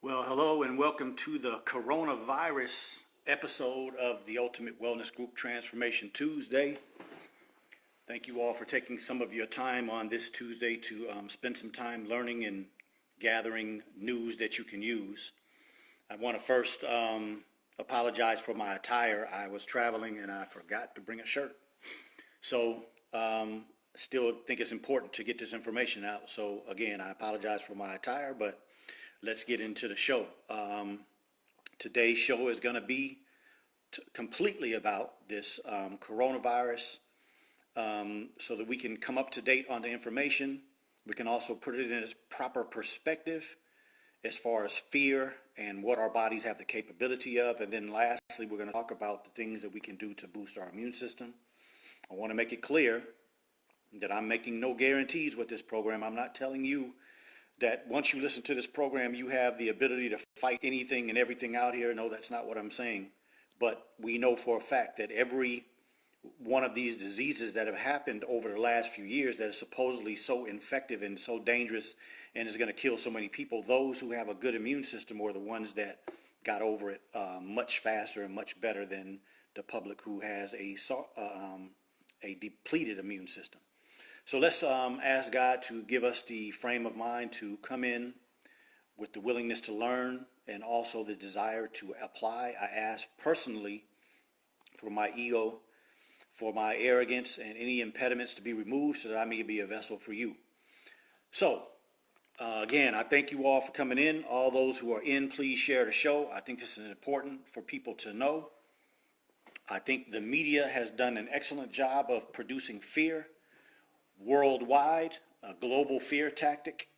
Well, hello and welcome to the coronavirus episode of the Ultimate Wellness Group Transformation Tuesday. Thank you all for taking some of your time on this Tuesday to spend some time learning and gathering news that you can use. I want to first apologize for my attire. I was traveling and I forgot to bring a shirt. So still think it's important to get this information out. So again, I apologize for my attire, but let's get into the show. Today's show is going to be completely about this coronavirus so that we can come up to date on the information. We can also put it in its proper perspective as far as fear and what our bodies have the capability of. And then lastly, we're going to talk about the things that we can do to boost our immune system. I want to make it clear that I'm making no guarantees with this program. I'm not telling you that once you listen to this program, you have the ability to fight anything and everything out here. No, that's not what I'm saying. But we know for a fact that every one of these diseases that have happened over the last few years that is supposedly so infective and so dangerous and is going to kill so many people, those who have a good immune system are the ones that got over it much faster and much better than the public who has a depleted immune system. So let's ask God to give us the frame of mind to come in with the willingness to learn and also the desire to apply. I ask personally for my ego, for my arrogance, and any impediments to be removed so that I may be a vessel for you. So again, I thank you all for coming in. All those who are in, please share the show. I think this is important for people to know. I think the media has done an excellent job of producing fear worldwide, a global fear tactic,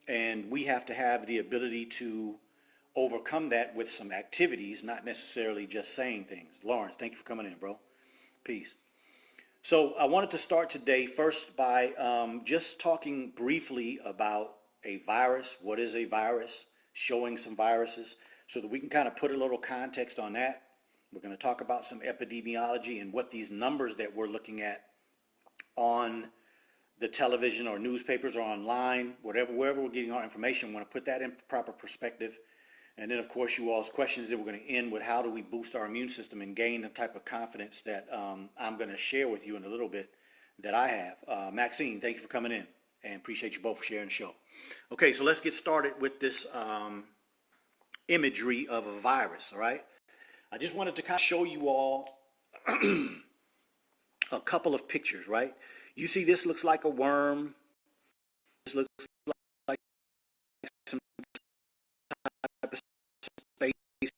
and we have to have the ability to overcome that with some activities, not necessarily just saying things. Lawrence, thank you for coming in, bro. Peace. So I wanted to start today first by just talking briefly about a virus. What is a virus? Showing some viruses so that we can kind of put a little context on that. We're going to talk about some epidemiology and what these numbers that we're looking at on the television or newspapers or online, wherever we're getting our information, we want to put that in proper perspective. And then, of course, you all's questions that we're going to end with how do we boost our immune system and gain the type of confidence that I'm going to share with you in a little bit that I have. Maxine, thank you for coming in and appreciate you both for sharing the show. Okay, so let's get started with this imagery of a virus, all right? I just wanted to kind of show you all a couple of pictures, right? You see, this looks like a worm. This looks like some type of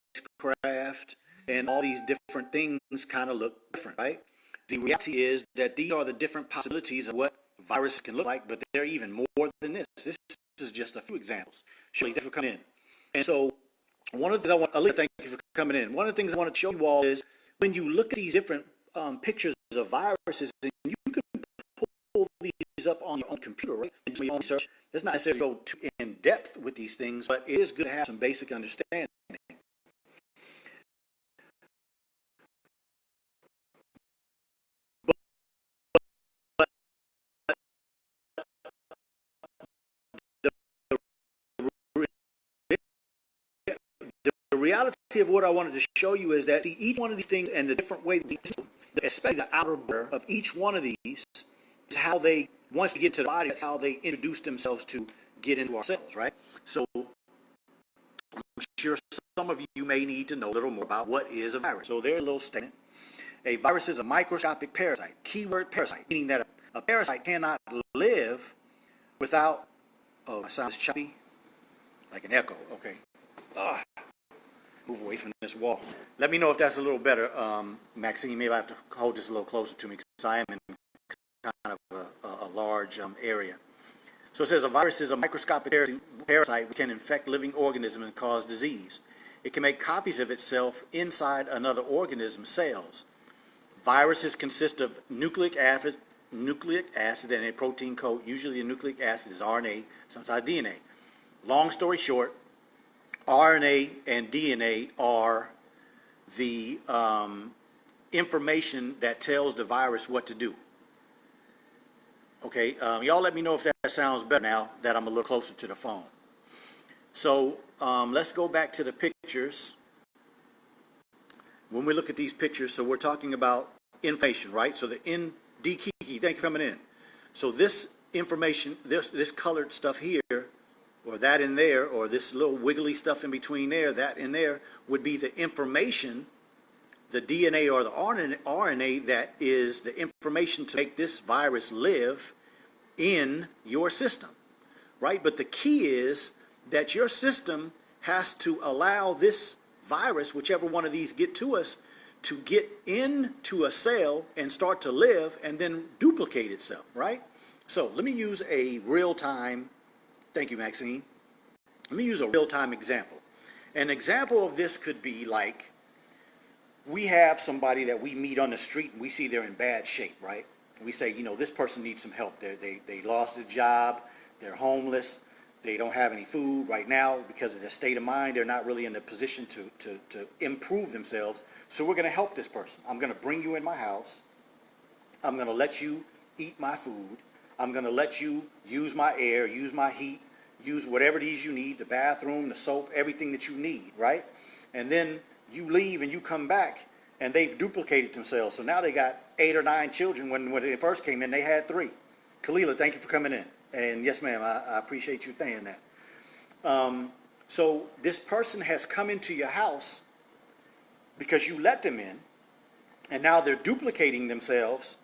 spacecraft, and all these different things kind of look different, right? The reality is that these are the different possibilities of what viruses can look like, but they're even more than this. This is just a few examples. Shirley, thank you for coming in. And so, one of the things I want, Alita, thank you for coming in. One of the things I want to show you all is when you look at these different pictures of viruses, and you can pull these up on your own computer, right? And do your own research. It's not necessarily go too in depth with these things, but it is good to have some basic understanding. The reality of what I wanted to show you is that each one of these things and the different way, especially the outer border of each one of these, is how they, once they get to the body, that's how they introduce themselves to get into our cells, right? So I'm sure some of you may need to know a little more about what is a virus. So there's a little statement. A virus is a microscopic parasite, keyword parasite, meaning that a parasite cannot live without, oh, that sounds choppy, like an echo, okay. Move away from this wall. Let me know if that's a little better, Maxine. Maybe I have to hold this a little closer to me because I am in kind of a large area. So it says a virus is a microscopic parasite which can infect living organisms and cause disease. It can make copies of itself inside another organism's cells. Viruses consist of nucleic acid and a protein coat. Usually the nucleic acid is RNA, sometimes DNA. Long story short, RNA and DNA are the information that tells the virus what to do. Okay, y'all let me know if that sounds better now that I'm a little closer to the phone. So let's go back to the pictures. When we look at these pictures, so we're talking about information, right? So the D Kiki, thank you for coming in. So this information, this colored stuff here, or that in there, or this little wiggly stuff in between there, that in there, would be the information, the DNA or the RNA that is the information to make this virus live in your system, right? But the key is that your system has to allow this virus, whichever one of these get to us, to get into a cell and start to live and then duplicate itself, right? So let me use a real-time, thank you, Maxine. Let me use a real-time example. An example of this could be like, we have somebody that we meet on the street and we see they're in bad shape, right? We say, you know, this person needs some help. They lost their job, they're homeless, they don't have any food right now because of their state of mind. They're not really in a position to improve themselves. So we're going to help this person. I'm going to bring you in my house. I'm going to let you eat my food. I'm going to let you use my air, use my heat, use whatever it is you need, the bathroom, the soap, everything that you need, right? And then you leave and you come back and they've duplicated themselves. So now they got 8 or 9 children. When they first came in, they had 3. Kalila, thank you for coming in. And yes, ma'am, I appreciate you saying that. So this person has come into your house because you let them in, and now they're duplicating themselves.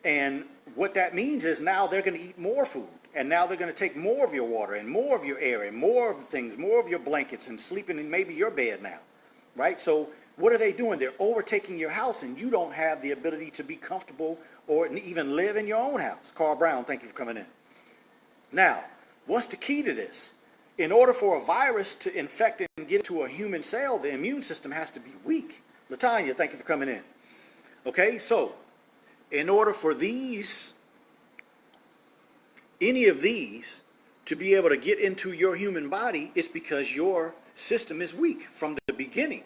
And what that means is now they're going to eat more food, and now they're going to take more of your water and more of your air and more of the things, more of your blankets, and sleeping in maybe your bed now, right? So what are they doing? They're overtaking your house, and you don't have the ability to be comfortable or even live in your own house. Carl Brown, thank you for coming in. Now, what's the key to this? In order for a virus to infect and get into a human cell, the immune system has to be weak. Latanya, thank you for coming in. Okay, so in order for any of these to be able to get into your human body, it's because your system is weak from the beginning.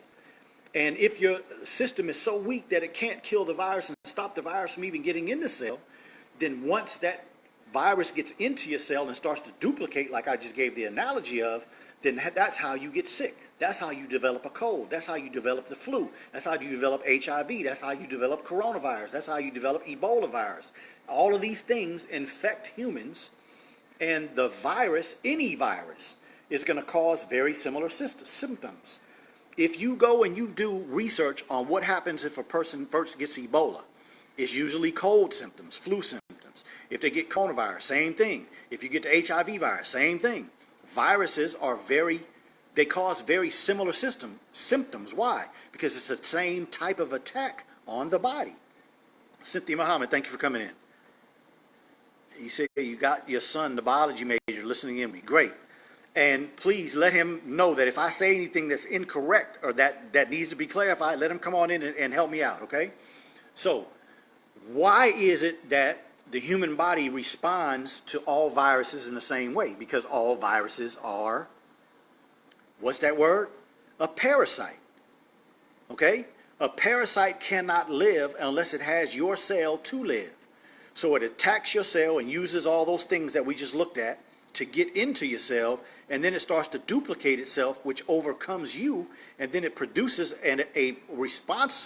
And if your system is so weak that it can't kill the virus and stop the virus from even getting in the cell, then once that virus gets into your cell and starts to duplicate, like I just gave the analogy of, then that's how you get sick. That's how you develop a cold. That's how you develop the flu. That's how you develop HIV. That's how you develop coronavirus. That's how you develop Ebola virus. All of these things infect humans, and the virus, any virus, is going to cause very similar symptoms. If you go and you do research on what happens if a person first gets Ebola, it's usually cold symptoms, flu symptoms. If they get coronavirus, same thing. If you get the HIV virus, same thing. Viruses they cause very similar symptoms. Why? Because it's the same type of attack on the body. Cynthia Muhammad, thank you for coming in. You say you got your son, the biology major, listening in me. Great. And please let him know that if I say anything that's incorrect or that needs to be clarified, let him come on in and help me out, okay? So, why is it that the human body responds to all viruses in the same way? Because all viruses are, what's that word? A parasite, okay? A parasite cannot live unless it has your cell to live. So it attacks your cell and uses all those things that we just looked at to get into your cell, and then it starts to duplicate itself, which overcomes you, and then it produces a response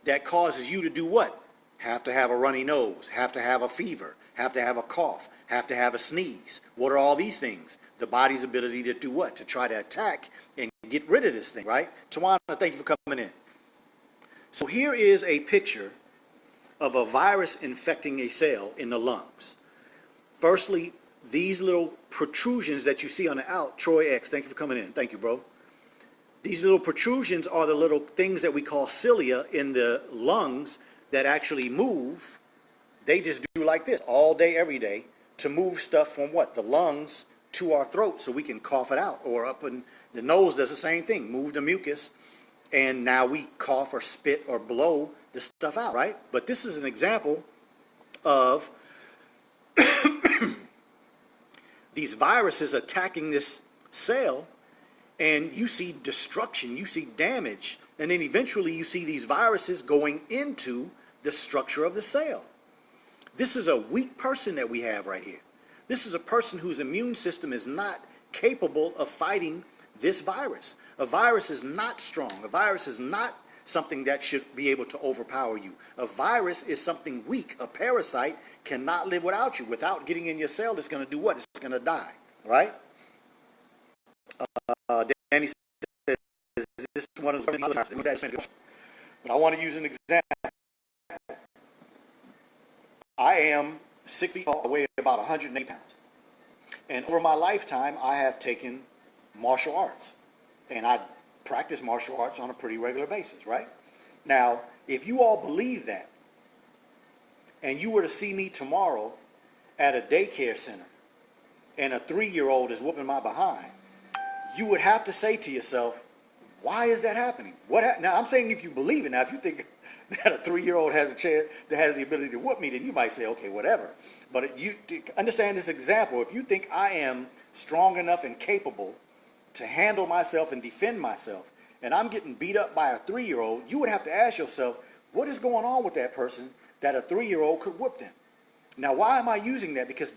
that causes you to do what? Have to have a runny nose, have to have a fever, have to have a cough, have to have a sneeze. What are all these things? The body's ability to do what? To try to attack and get rid of this thing, right? Tawana, thank you for coming in. So here is a picture of a virus infecting a cell in the lungs. Firstly, these little protrusions that you see on the out, Troy X, thank you for coming in. Thank you, bro. These little protrusions are the little things that we call cilia in the lungs that actually move. They just do like this all day, every day, to move stuff from what? The lungs to our throat so we can cough it out. Or up in the nose does the same thing, move the mucus, and now we cough or spit or blow the stuff out, right? But this is an example of these viruses attacking this cell, and you see destruction, you see damage, and then eventually you see these viruses going into the structure of the cell. This is a weak person that we have right here. This is a person whose immune system is not capable of fighting this virus. A virus is not strong. A virus is not something that should be able to overpower you. A virus is something weak. A parasite cannot live without you. Without getting in your cell, it's going to do what? It's going to die, right? Danny says, this is one of the, but I want to use an example. I am 6 feet tall, I weigh about 180 pounds. And over my lifetime, I have taken martial arts. And I practice martial arts on a pretty regular basis, right? Now, if you all believe that, and you were to see me tomorrow at a daycare center, and a 3-year-old is whooping my behind, you would have to say to yourself, why is that happening? Now, I'm saying if you believe it. Now, if you think that a 3-year-old has a chance, that has the ability to whoop me, then you might say, okay, whatever. But you understand this example. If you think I am strong enough and capable to handle myself and defend myself, and I'm getting beat up by a 3-year-old, you would have to ask yourself, what is going on with that person that a 3-year-old could whoop them? Now, why am I using that? Because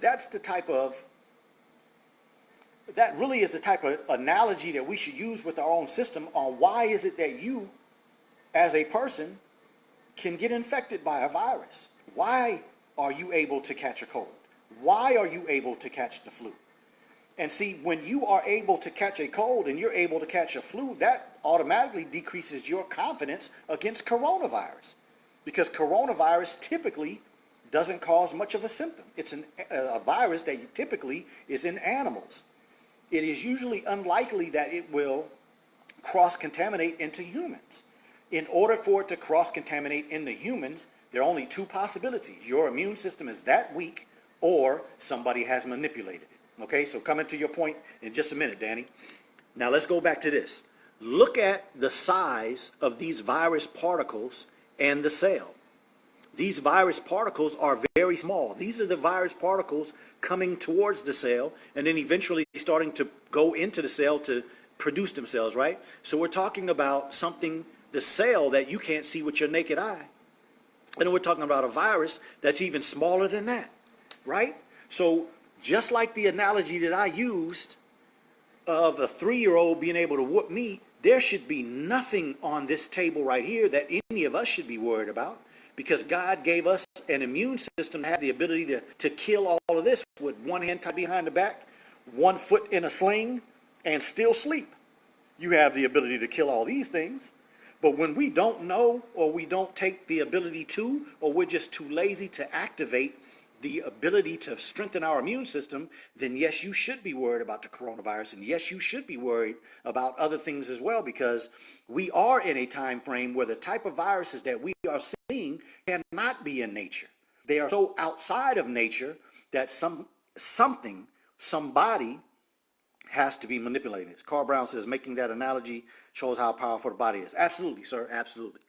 that really is the type of analogy that we should use with our own system on why is it that you, as a person, can get infected by a virus. Why are you able to catch a cold? Why are you able to catch the flu? And see, when you are able to catch a cold and you're able to catch a flu, that automatically decreases your confidence against coronavirus. Because coronavirus typically doesn't cause much of a symptom. It's a virus that typically is in animals. It is usually unlikely that it will cross-contaminate into humans. In order for it to cross-contaminate into humans, there are only two possibilities. Your immune system is that weak, or somebody has manipulated it. Okay, so coming to your point in just a minute, Danny. Now let's go back to this. Look at the size of these virus particles and the cell. These virus particles are very small. These are the virus particles coming towards the cell and then eventually starting to go into the cell to produce themselves, right? So we're talking about something, the cell that you can't see with your naked eye. And we're talking about a virus that's even smaller than that, right? So just like the analogy that I used of a 3-year-old being able to whoop me, there should be nothing on this table right here that any of us should be worried about. Because God gave us an immune system that has the ability to kill all of this with one hand tied behind the back, 1 foot in a sling, and still sleep. You have the ability to kill all these things. But when we don't know, or we don't take the ability to, or we're just too lazy to activate the ability to strengthen our immune system, then yes, you should be worried about the coronavirus, and yes, you should be worried about other things as well, because we are in a time frame where the type of viruses that we are seeing cannot be in nature. They are so outside of nature that somebody has to be manipulating it. Carl Brown says, making that analogy shows how powerful the body is. Absolutely, sir, absolutely.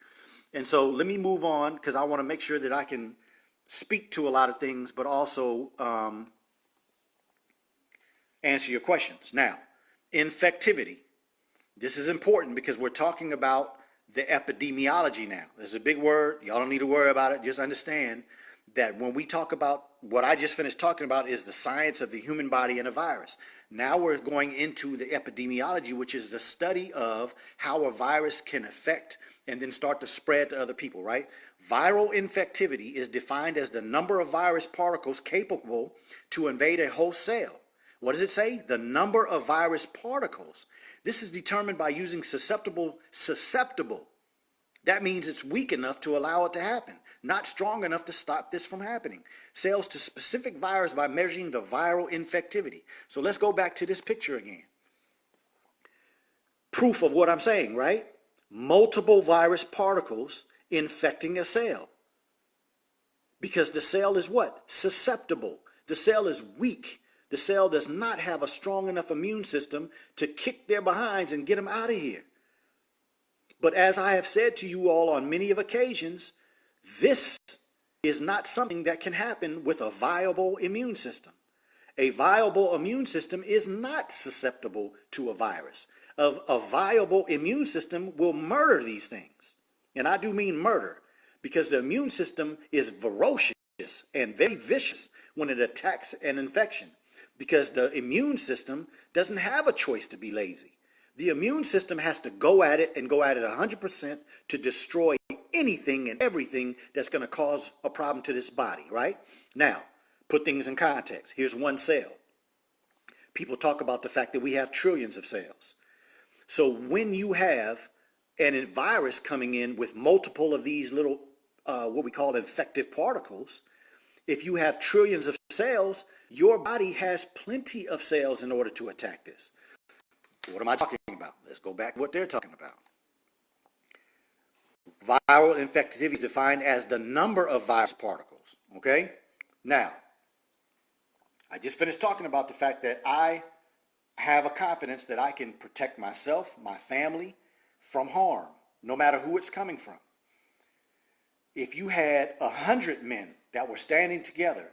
And so let me move on, because I want to make sure that I can speak to a lot of things, but also answer your questions. Now, infectivity. This is important because we're talking about the epidemiology now. There's a big word. Y'all don't need to worry about it. Just understand that when we talk about what I just finished talking about is the science of the human body and a virus. Now we're going into the epidemiology, which is the study of how a virus can affect and then start to spread to other people, right? Viral infectivity is defined as the number of virus particles capable to invade a host cell. What does it say? The number of virus particles. This is determined by using susceptible. That means it's weak enough to allow it to happen, not strong enough to stop this from happening. Cells to specific virus by measuring the viral infectivity. So let's go back to this picture again. Proof of what I'm saying, right? Multiple virus particles infecting a cell. Because the cell is what? Susceptible. The cell is weak. The cell does not have a strong enough immune system to kick their behinds and get them out of here. But as I have said to you all on many of occasions, this is not something that can happen with a viable immune system. A viable immune system is not susceptible to a virus. A viable immune system will murder these things. And I do mean murder, because the immune system is ferocious and very vicious when it attacks an infection. because the immune system doesn't have a choice to be lazy. The immune system has to go at it and go at it 100% to destroy anything and everything that's going to cause a problem to this body, right? Now, put things in context. Here's one cell. People talk about the fact that we have trillions of cells. So when you have a virus coming in with multiple of these little, what we call infective particles, if you have trillions of cells, your body has plenty of cells in order to attack this. What am I talking about? Let's go back to what they're talking about. Viral infectivity is defined as the number of virus particles, okay? Now, I just finished talking about the fact that I have a confidence that I can protect myself, my family, from harm, no matter who it's coming from. If you had 100 men that were standing together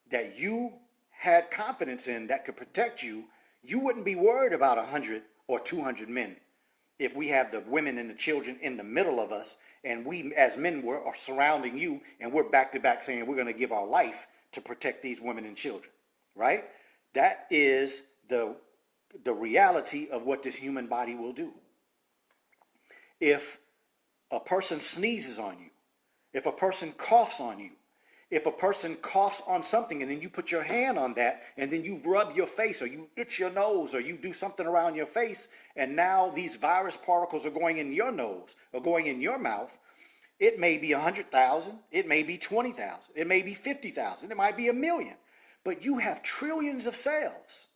that you had confidence in that could protect you, you wouldn't be worried about 100 or 200 men. If we have the women and the children in the middle of us, and we as men are surrounding you, and we're back to back saying we're going to give our life to protect these women and children, right? That is the reality of what this human body will do. If a person sneezes on you, if a person coughs on you, if a person coughs on something and then you put your hand on that and then you rub your face or you itch your nose or you do something around your face, and now these virus particles are going in your nose or going in your mouth, it may be 100,000, it may be 20,000, it may be 50,000, it might be 1,000,000, but you have trillions of cells.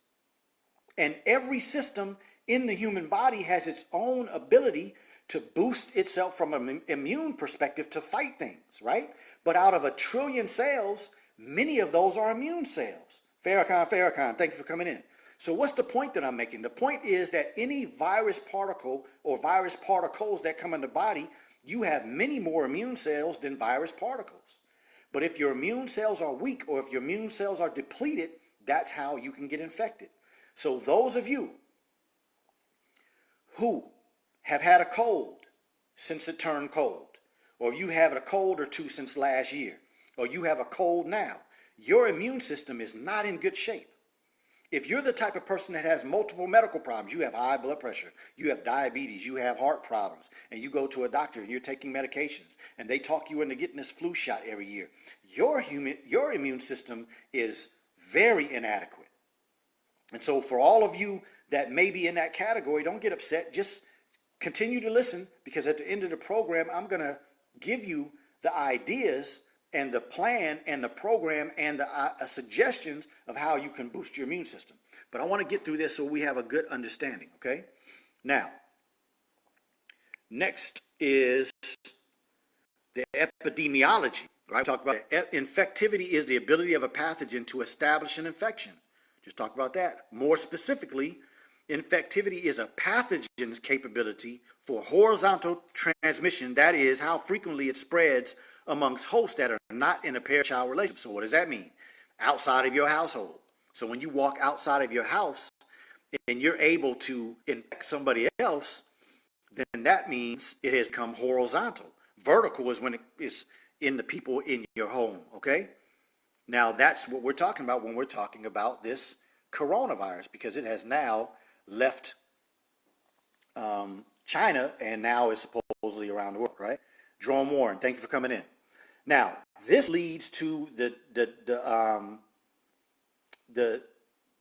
And every system in the human body has its own ability to boost itself from an immune perspective to fight things, right? But out of 1 trillion cells, many of those are immune cells. Farrakhan, thank you for coming in. So what's the point that I'm making? The point is that any virus particle or virus particles that come in the body, you have many more immune cells than virus particles. But if your immune cells are weak or if your immune cells are depleted, that's how you can get infected. So those of you who have had a cold since it turned cold, or you have a cold or two since last year, or you have a cold now, your immune system is not in good shape. If you're the type of person that has multiple medical problems, you have high blood pressure, you have diabetes, you have heart problems, and you go to a doctor and you're taking medications, and they talk you into getting this flu shot every year, your immune system is very inadequate. And so for all of you that may be in that category, don't get upset. Just continue to listen, because at the end of the program, I'm going to give you the ideas and the plan and the program and the suggestions of how you can boost your immune system. But I want to get through this so we have a good understanding, okay? Now, next is the epidemiology, right? We talked about that. Infectivity is the ability of a pathogen to establish an infection. Just talk about that. More specifically, infectivity is a pathogen's capability for horizontal transmission. That is how frequently it spreads amongst hosts that are not in a parent-child relationship. So what does that mean? Outside of your household. So when you walk outside of your house and you're able to infect somebody else, then that means it has become horizontal. Vertical is when it is in the people in your home, okay? Now that's what we're talking about when we're talking about this coronavirus, because it has now left China and now is supposedly around the world, right? Jerome Warren, thank you for coming in. Now this leads to the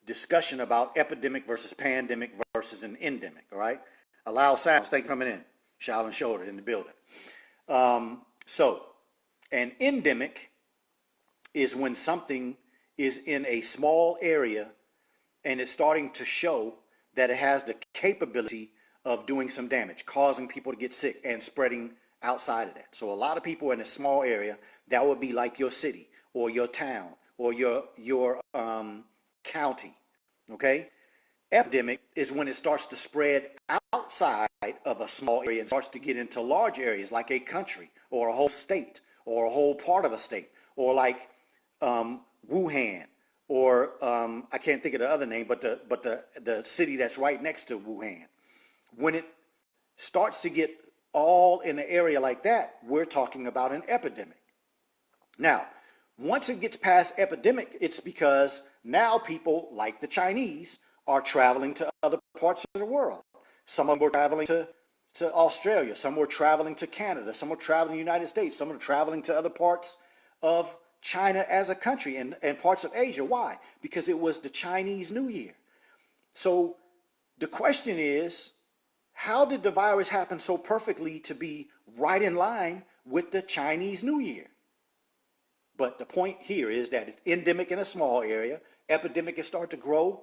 discussion about epidemic versus pandemic versus an endemic, all right? Allow Sounds, thank you for coming in. Shout and shoulder in the building. So an endemic is when something is in a small area and it's starting to show that it has the capability of doing some damage, causing people to get sick and spreading outside of that. So a lot of people in a small area, that would be like your city or your town or your county, okay? Epidemic is when it starts to spread outside of a small area and starts to get into large areas like a country or a whole state or a whole part of a state, or like Wuhan, or I can't think of the other name, but the city that's right next to Wuhan. When it starts to get all in an area like that, we're talking about an epidemic. Now, Once it gets past epidemic, it's because now people like the Chinese are traveling to other parts of the world. Some of them were traveling to Australia, some were traveling to Canada, some were traveling to the United States, some were traveling to other parts of China as a country and parts of Asia. Why? Because it was the Chinese New Year. So the question is, how did the virus happen so perfectly to be right in line with the Chinese New Year? But the point here is that it's endemic in a small area, epidemic is start to grow,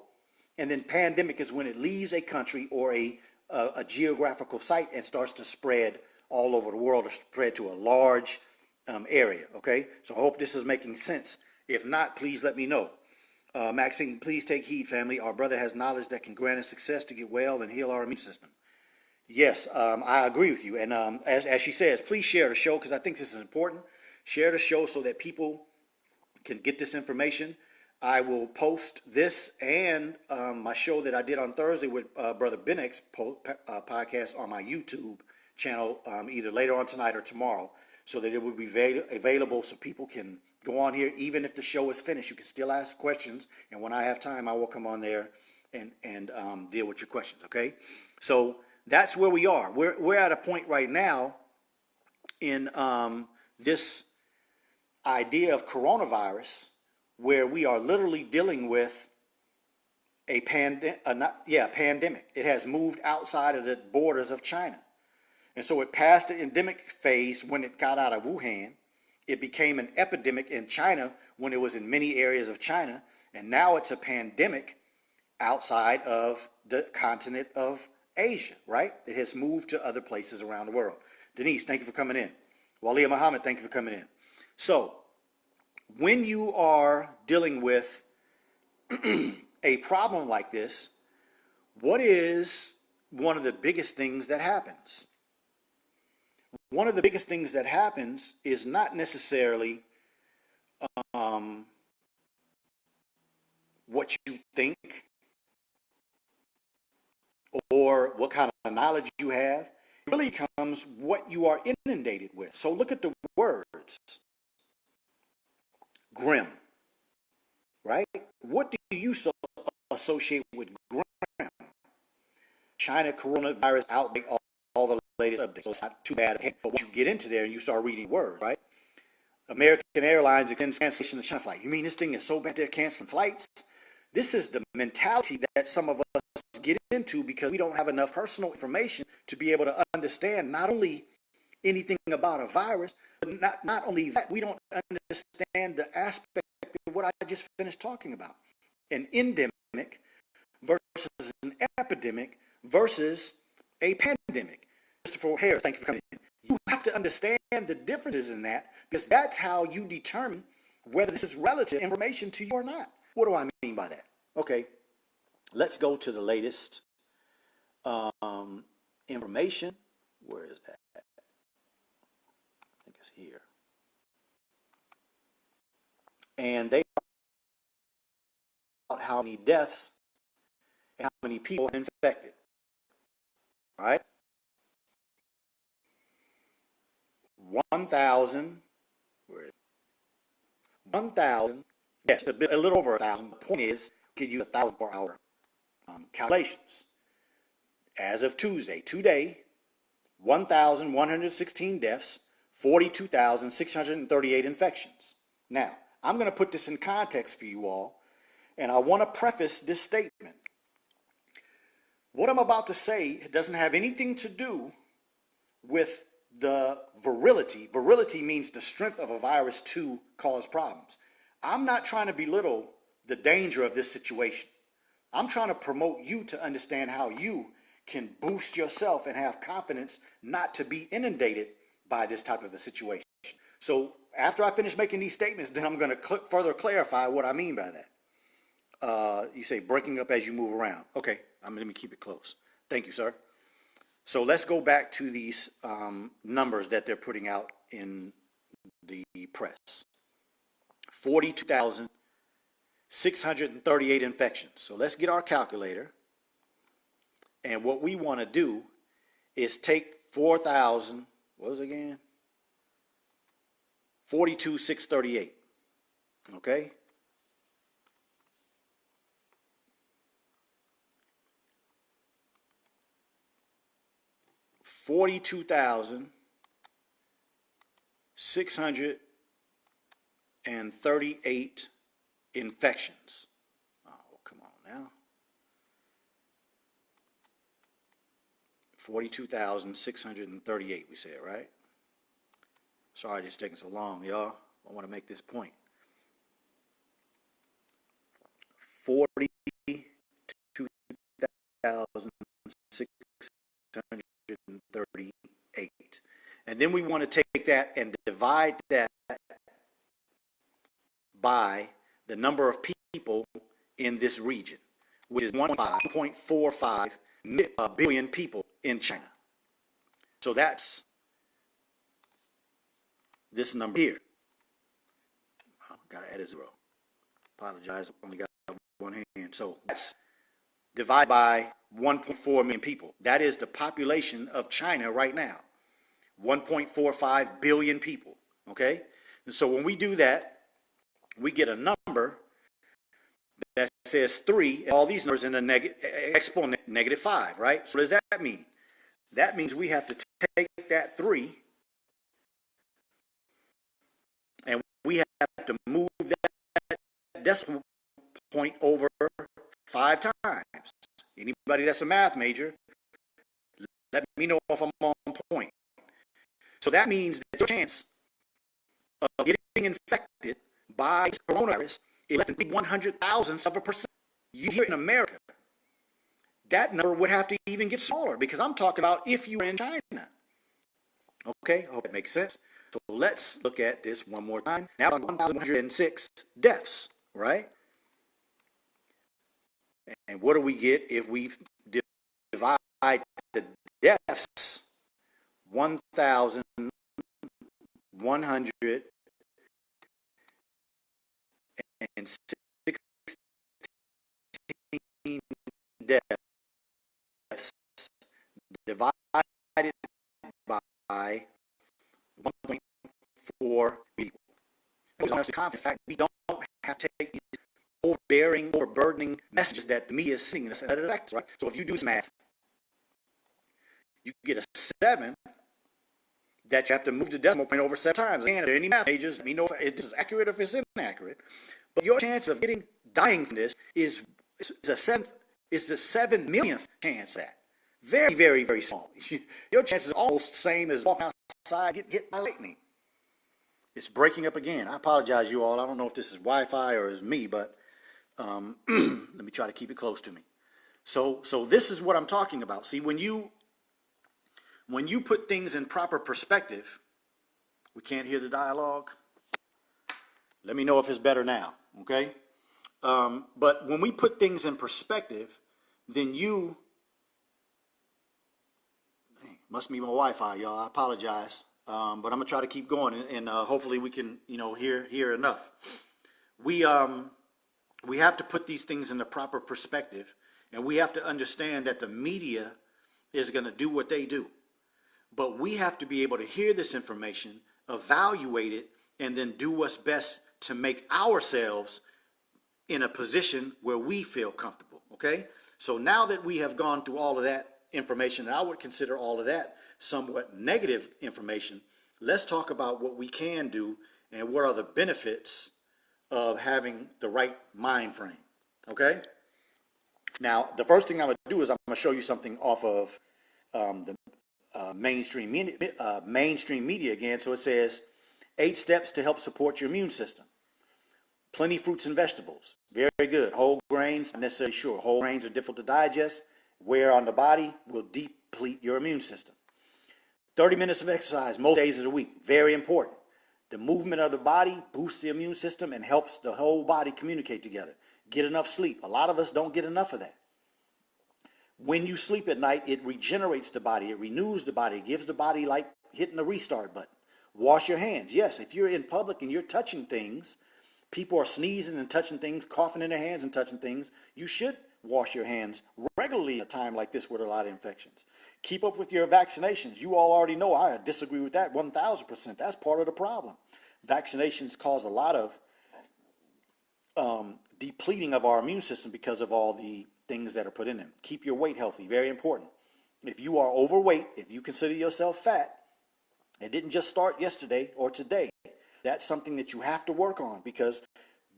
and then pandemic is when it leaves a country or a geographical site and starts to spread all over the world, or spread to a large area, okay? So I hope this is making sense. If not, please let me know. Maxine, please take heed, family. Our brother has knowledge that can grant us success to get well and heal our immune system. Yes, I agree with you. And as she says, please share the show because I think this is important. Share the show so that people can get this information. I will post this and my show that I did on Thursday with Brother Bennett's podcast on my YouTube channel either later on tonight or tomorrow, so that it will be available so people can go on here. Even if the show is finished, you can still ask questions, and when I have time, I will come on there and deal with your questions, okay? So that's where we are. We're at a point right now in this idea of coronavirus where we are literally dealing with a pandemic. It has moved outside of the borders of China. And so it passed the endemic phase when it got out of Wuhan. It became an epidemic in China when it was in many areas of China. And now it's a pandemic outside of the continent of Asia, right? It has moved to other places around the world. Denise, thank you for coming in. Walia Muhammad, thank you for coming in. So when you are dealing with a problem like this, what is one of the biggest things that happens? One of the biggest things that happens is not necessarily what you think or what kind of knowledge you have. It really becomes what you are inundated with. So look at the words. Grim, right? What do you associate with grim? China coronavirus outbreak, all the latest updates. So it's not too bad. But once you get into there and you start reading words, right? American Airlines extends cancellation of China flight. You mean this thing is so bad they're canceling flights? This is the mentality that some of us get into because we don't have enough personal information to be able to understand not only anything about a virus, but not only that, we don't understand the aspect of what I just finished talking about. An endemic versus an epidemic versus a pandemic. Christopher Harris, thank you for coming in. You have to understand the differences in that because that's how you determine whether this is relative information to you or not. What do I mean by that? Okay, let's go to the latest information. Where is that? I think it's here. And they about how many deaths and how many people are infected. All right? 1,000. Where is it? 1,000. Yes, a little over 1,000. The point is, we could use 1,000 per hour calculations. As of Tuesday, today, 1,116 deaths, 42,638 infections. Now, I'm going to put this in context for you all, and I want to preface this statement. What I'm about to say doesn't have anything to do with the virility. Virility means the strength of a virus to cause problems. I'm not trying to belittle the danger of this situation. I'm trying to promote you to understand how you can boost yourself and have confidence not to be inundated by this type of a situation. So after I finish making these statements, then I'm going to further clarify what I mean by that. You say breaking up as you move around. Okay, let me keep it close. Thank you, sir. So let's go back to these numbers that they're putting out in the press. 42,638 infections. So let's get our calculator. And what we want to do is take 4,000, what was it again? 42,638. Okay? 42,638 infections. Oh, come on now. 42,638, we said, right? Sorry it's taking so long, y'all. I want to make this point. 42,638. And then we want to take that and divide that by the number of people in this region, which is 1.45 billion people in China. So that's this number here. Oh, got to add a zero. Apologize, only got one hand. So that's divided by 1.4 million people. That is the population of China right now. 1.45 billion people, okay? And so when we do that, we get a number that says 3, and all these numbers in the exponent -5, right? So what does that mean? That means we have to take that 3 and we have to move that decimal point over 5 times. Anybody that's a math major, let me know if I'm on point. So that means that your chance of getting infected by coronavirus is less than 100,000%. You here in America, that number would have to even get smaller, because I'm talking about if you were in China. Okay, I hope that makes sense. So let's look at this one more time. Now 1,106 deaths, right? And what do we get if we divide the deaths 1,116 deaths divided by 1.4 people. It was honestly confident. In fact, we don't have to take these overburdening messages that the media is sending us that affects, right? So if you do this math, you get a 7 that you have to move the decimal point over 7 times. Again, if there are any math majors, let me know if this is accurate or if it's inaccurate. But your chance of dying from this is the 7 millionth chance at. Very, very, very small. Your chance is almost the same as walking outside getting hit by lightning. It's breaking up again. I apologize, you all. I don't know if this is Wi-Fi or is me, but let me try to keep it close to me. So this is what I'm talking about. See, when you put things in proper perspective, we can't hear the dialogue. Let me know if it's better now, okay? But when we put things in perspective, then must be my Wi-Fi, y'all. I apologize. But I'm gonna try to keep going, and hopefully we can, hear enough. We have to put these things in the proper perspective, and we have to understand that the media is gonna do what they do. But we have to be able to hear this information, evaluate it, and then do what's best to make ourselves in a position where we feel comfortable, okay? So now that we have gone through all of that information, and I would consider all of that somewhat negative information, let's talk about what we can do and what are the benefits of having the right mind frame, okay? Now, the first thing I'm gonna do is I'm gonna show you something off of the mainstream media again. So it says 8 steps to help support your immune system. Plenty fruits and vegetables. Very good. Whole grains, not necessarily sure. Whole grains are difficult to digest. Wear on the body will deplete your immune system. 30 minutes of exercise most days of the week. Very important. The movement of the body boosts the immune system and helps the whole body communicate together. Get enough sleep. A lot of us don't get enough of that. When you sleep at night, it regenerates the body. It renews the body. It gives the body like hitting the restart button. Wash your hands. Yes, if you're in public and you're touching things, people are sneezing and touching things, coughing in their hands and touching things, you should wash your hands regularly at a time like this with a lot of infections. Keep up with your vaccinations. You all already know I disagree with that 1,000%. That's part of the problem. Vaccinations cause a lot of depleting of our immune system because of all the things that are put in them. Keep your weight healthy, very important. If you are overweight, if you consider yourself fat, it didn't just start yesterday or today. That's something that you have to work on, because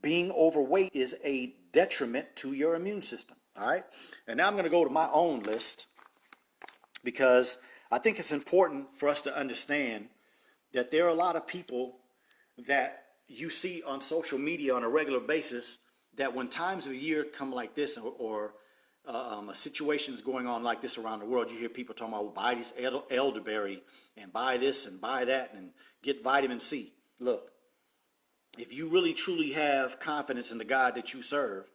being overweight is a detriment to your immune system. All right. And now I'm going to go to my own list, because I think it's important for us to understand that there are a lot of people that you see on social media on a regular basis that when times of the year come like this, or a situation is going on like this around the world, you hear people talking about, well, buy this elderberry and buy this and buy that and get vitamin C. Look, if you really truly have confidence in the God that you serve,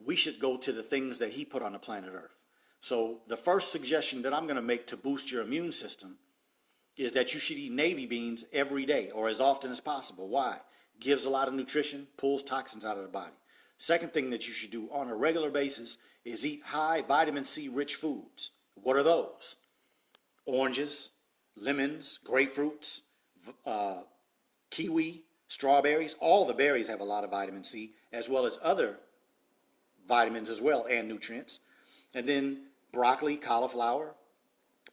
we should go to the things that he put on the planet Earth. So the first suggestion that I'm going to make to boost your immune system is that you should eat navy beans every day, or as often as possible. Why? Gives a lot of nutrition, pulls toxins out of the body. Second thing that you should do on a regular basis is eat high vitamin C rich foods. What are those? Oranges, lemons, grapefruits, kiwi, strawberries. All the berries have a lot of vitamin C, as well as other vitamins as well, and nutrients. And then broccoli, cauliflower,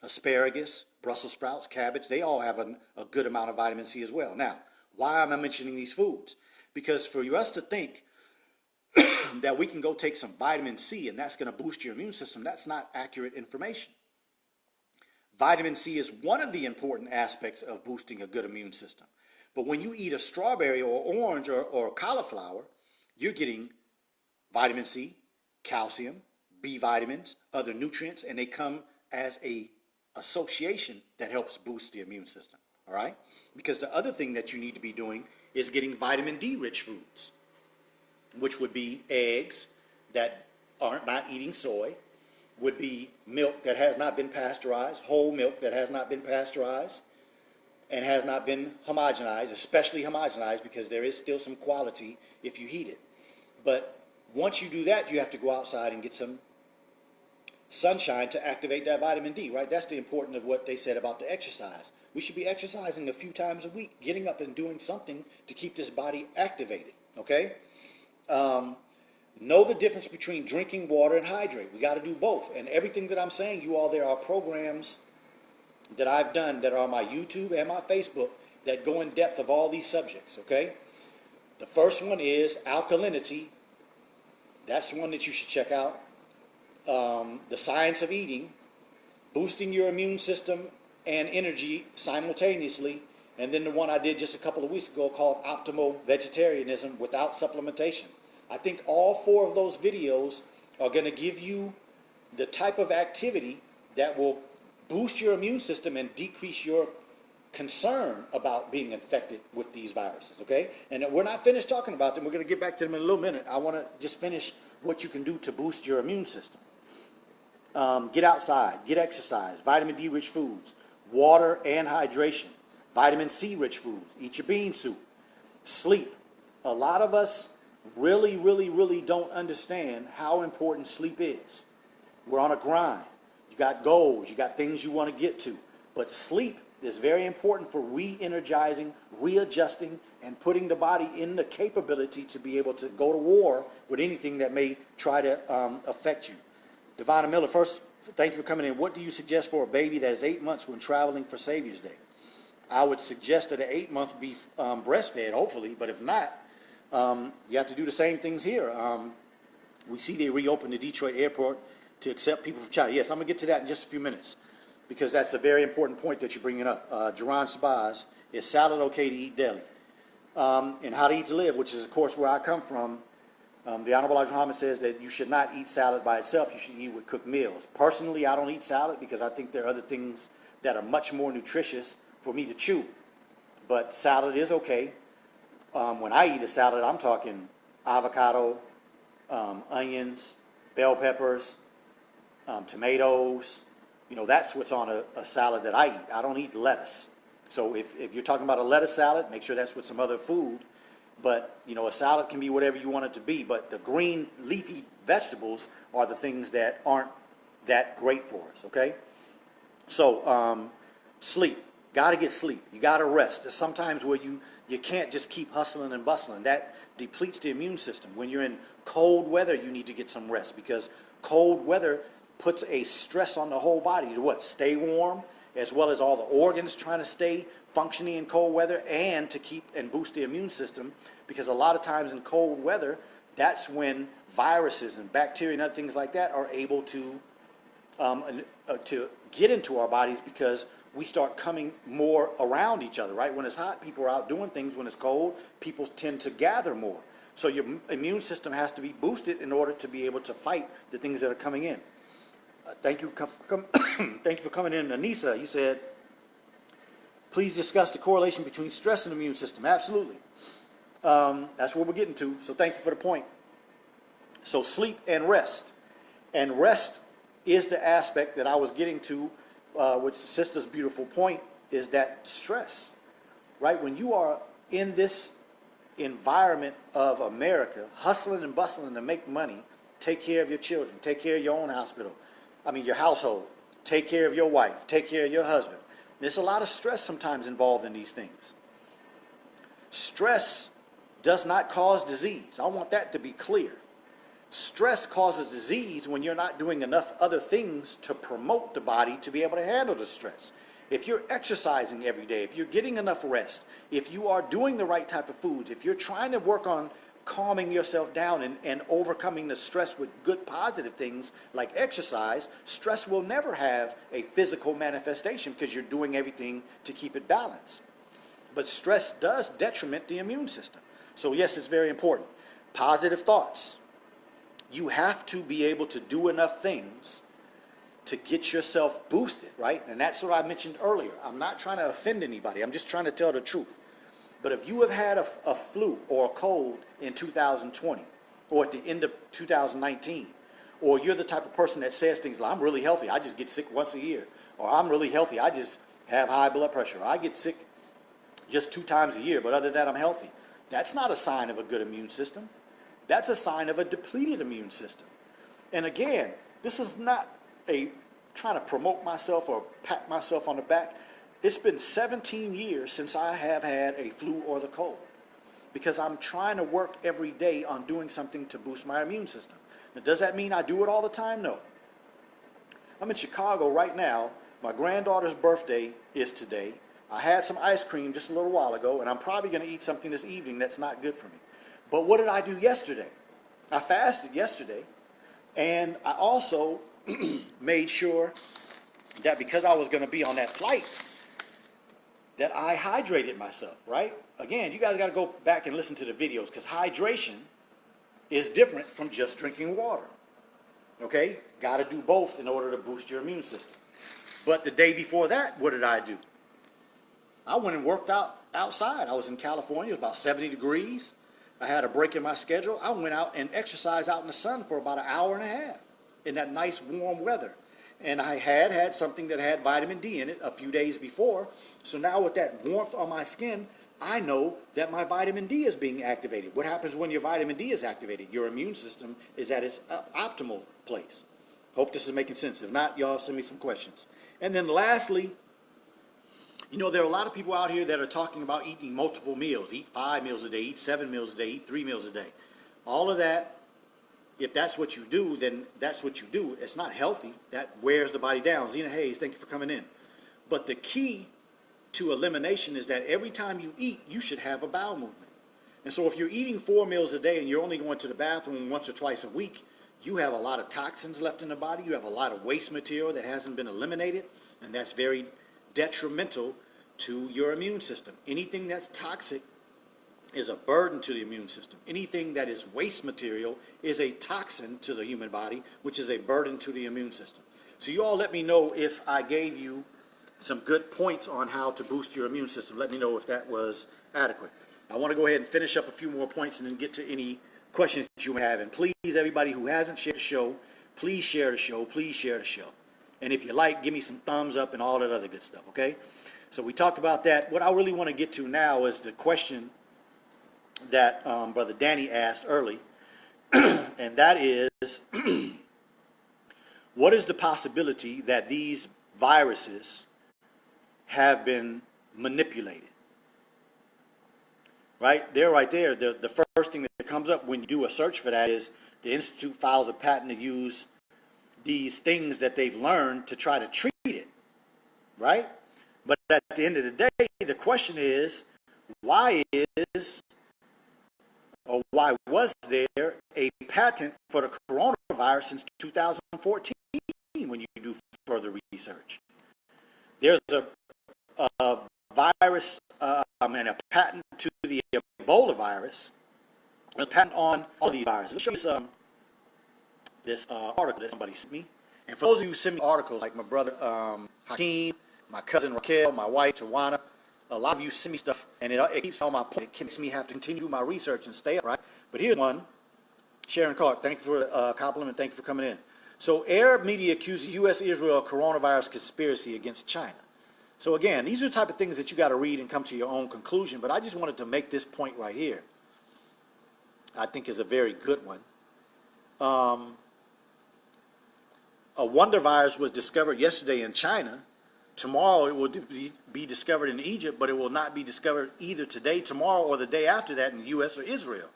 asparagus, Brussels sprouts, cabbage, they all have a good amount of vitamin C as well. Now, why am I mentioning these foods? Because for us to think that we can go take some vitamin C and that's going to boost your immune system, that's not accurate information. Vitamin C is one of the important aspects of boosting a good immune system. But when you eat a strawberry or orange or cauliflower, you're getting vitamin C, calcium, B vitamins, other nutrients, and they come as a association that helps boost the immune system. All right? Because the other thing that you need to be doing is getting vitamin D rich foods, which would be eggs that aren't not eating soy, would be milk that has not been pasteurized, whole milk that has not been pasteurized and has not been homogenized, especially homogenized, because there is still some quality if you heat it. But once you do that, you have to go outside and get some sunshine to activate that vitamin D, right? That's the importance of what they said about the exercise. We should be exercising a few times a week, getting up and doing something to keep this body activated, okay? Know the difference between drinking water and hydrate. We got to do both. And everything that I'm saying, you all, there are programs that I've done that are on my YouTube and my Facebook that go in depth of all these subjects, okay? The first one is alkalinity. That's one that you should check out. The Science of Eating, boosting your immune system and energy simultaneously, and then the one I did just a couple of weeks ago called Optimal Vegetarianism Without Supplementation. I think all four of those videos are going to give you the type of activity that will boost your immune system and decrease your concern about being infected with these viruses, okay? And we're not finished talking about them. We're going to get back to them in a little minute. I want to just finish what you can do to boost your immune system. Get outside, get exercise, vitamin D rich foods, water and hydration, vitamin C rich foods, eat your bean soup, sleep. A lot of us really don't understand how important sleep is. We're on a grind. You got goals, you got things you want to get to, but sleep is very important for re-energizing, readjusting, and putting the body in the capability to be able to go to war with anything that may try to affect you. Devonna Miller, first, thank you for coming in. What do you suggest for a baby that is 8 months when traveling for Savior's Day? I would suggest that an 8-month be breastfed, hopefully, but if not, you have to do the same things here. We see they reopened the Detroit airport to accept people from China. Yes, I'm going to get to that in just a few minutes, because that's a very important point that you're bringing up. Jerron Sabaz, is salad okay to eat daily? And How to Eat to Live, which is, of course, where I come from, the Honorable Elijah Muhammad says that you should not eat salad by itself. You should eat with cooked meals. Personally, I don't eat salad because I think there are other things that are much more nutritious for me to chew. But salad is okay. When I eat a salad, I'm talking avocado, onions, bell peppers, tomatoes. You know, that's what's on a salad that I eat. I don't eat lettuce. So if you're talking about a lettuce salad, make sure that's with some other food. But, you know, a salad can be whatever you want it to be. But the green leafy vegetables are the things that aren't that great for us, okay? So sleep. Got to get sleep. You got to rest. There's sometimes where you can't just keep hustling and bustling. That depletes the immune system. When you're in cold weather, you need to get some rest, because cold weather puts a stress on the whole body to what? Stay warm, as well as all the organs trying to stay functioning in cold weather, and to keep and boost the immune system, because a lot of times in cold weather, that's when viruses and bacteria and other things like that are able to get into our bodies, because we start coming more around each other, right? When it's hot, people are out doing things. When it's cold, people tend to gather more. So your immune system has to be boosted in order to be able to fight the things that are coming in. Thank you thank you for coming in, Anissa. You said, please discuss the correlation between stress and immune system. Absolutely. That's what we're getting to. So thank you for the point. So sleep and rest. And rest is the aspect that I was getting to, which Sister's beautiful point, is that stress, right? When you are in this environment of America, hustling and bustling to make money, take care of your children, take care of your own your household, take care of your wife, take care of your husband. There's a lot of stress sometimes involved in these things. Stress does not cause disease. I want that to be clear. Stress causes disease when you're not doing enough other things to promote the body to be able to handle the stress. If you're exercising every day, if you're getting enough rest, if you are doing the right type of foods, if you're trying to work on calming yourself down and overcoming the stress with good positive things like exercise, stress will never have a physical manifestation, because you're doing everything to keep it balanced. But stress does detriment the immune system. So yes, it's very important. Positive thoughts. You have to be able to do enough things to get yourself boosted, right? And that's what I mentioned earlier. I'm not trying to offend anybody. I'm just trying to tell the truth. But if you have had a flu or a cold in 2020, or at the end of 2019, or you're the type of person that says things like, I'm really healthy, I just get sick once a year, or I'm really healthy, I just have high blood pressure, or I get sick just 2 times a year, but other than that, I'm healthy. That's not a sign of a good immune system. That's a sign of a depleted immune system. And again, this is not a trying to promote myself or pat myself on the back. It's been 17 years since I have had a flu or the cold, because I'm trying to work every day on doing something to boost my immune system. Now, does that mean I do it all the time? No. I'm in Chicago right now. My granddaughter's birthday is today. I had some ice cream just a little while ago, and I'm probably going to eat something this evening that's not good for me. But what did I do yesterday? I fasted yesterday, and I also made sure that because I was going to be on that flight, that I hydrated myself, right? Again, you guys got to go back and listen to the videos, because hydration is different from just drinking water, okay? Got to do both in order to boost your immune system. But the day before that, what did I do? I went and worked out outside. I was in California, it was about 70 degrees. I had a break in my schedule. I went out and exercised out in the sun for about an hour and a half in that nice warm weather. And I had something that had vitamin D in it a few days before. So now with that warmth on my skin, I know that my vitamin D is being activated. What happens when your vitamin D is activated? Your immune system is at its optimal place. Hope this is making sense. If not, y'all send me some questions. And then lastly, there are a lot of people out here that are talking about eating multiple meals. Eat 5 meals a day, eat 7 meals a day, eat 3 meals a day. All of that, if that's what you do, then that's what you do. It's not healthy. That wears the body down. Zena Hayes, thank you for coming in. But the key to elimination is that every time you eat, you should have a bowel movement. And so if you're eating 4 meals a day and you're only going to the bathroom once or twice a week, you have a lot of toxins left in the body. You have a lot of waste material that hasn't been eliminated, and that's very detrimental to your immune system. Anything that's toxic is a burden to the immune system. Anything that is waste material is a toxin to the human body, which is a burden to the immune system. So you all let me know if I gave you some good points on how to boost your immune system. Let me know if that was adequate. I want to go ahead and finish up a few more points and then get to any questions that you may have. And please, everybody who hasn't shared the show, please share the show. Please share the show. And if you like, give me some thumbs up and all that other good stuff, okay? So we talked about that. What I really want to get to now is the question that Brother Danny asked early, and that is, what is the possibility that these viruses have been manipulated? right? There, right there. The first thing that comes up when you do a search for that is the Institute files a patent to use these things that they've learned to try to treat it, right? But at the end of the day, the question is, why is or why was there a patent for the coronavirus since 2014 when you do further research? There's a virus, a patent to the Ebola virus, a patent on all these viruses. Let me show you this article that somebody sent me. And for those of you who send me articles, like my brother Hakeem, my cousin Raquel, my wife Tawana, a lot of you send me stuff, and it keeps on my point. It makes me have to continue my research and stay up, right? But here's one. Sharon Clark, thank you for the compliment. Thank you for coming in. So Arab media accuses U.S.-Israel coronavirus conspiracy against China. So again, these are the type of things that you got to read and come to your own conclusion. But I just wanted to make this point right here. I think is a very good one. A wonder virus was discovered yesterday in China. Tomorrow it will be discovered in Egypt, but it will not be discovered either today, tomorrow, or the day after that in the U.S. or Israel.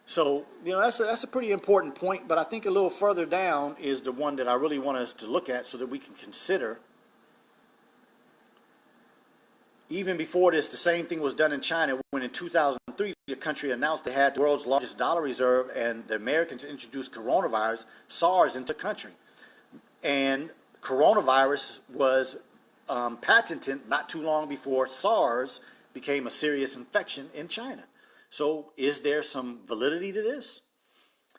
So, you know, that's a pretty important point, but I think a little further down is the one that I really want us to look at so that we can consider. Even before this, the same thing was done in China when in 2003 the country announced they had the world's largest dollar reserve, and the Americans introduced coronavirus, SARS, into the country. And coronavirus was patented not too long before SARS became a serious infection in China. So is there some validity to this?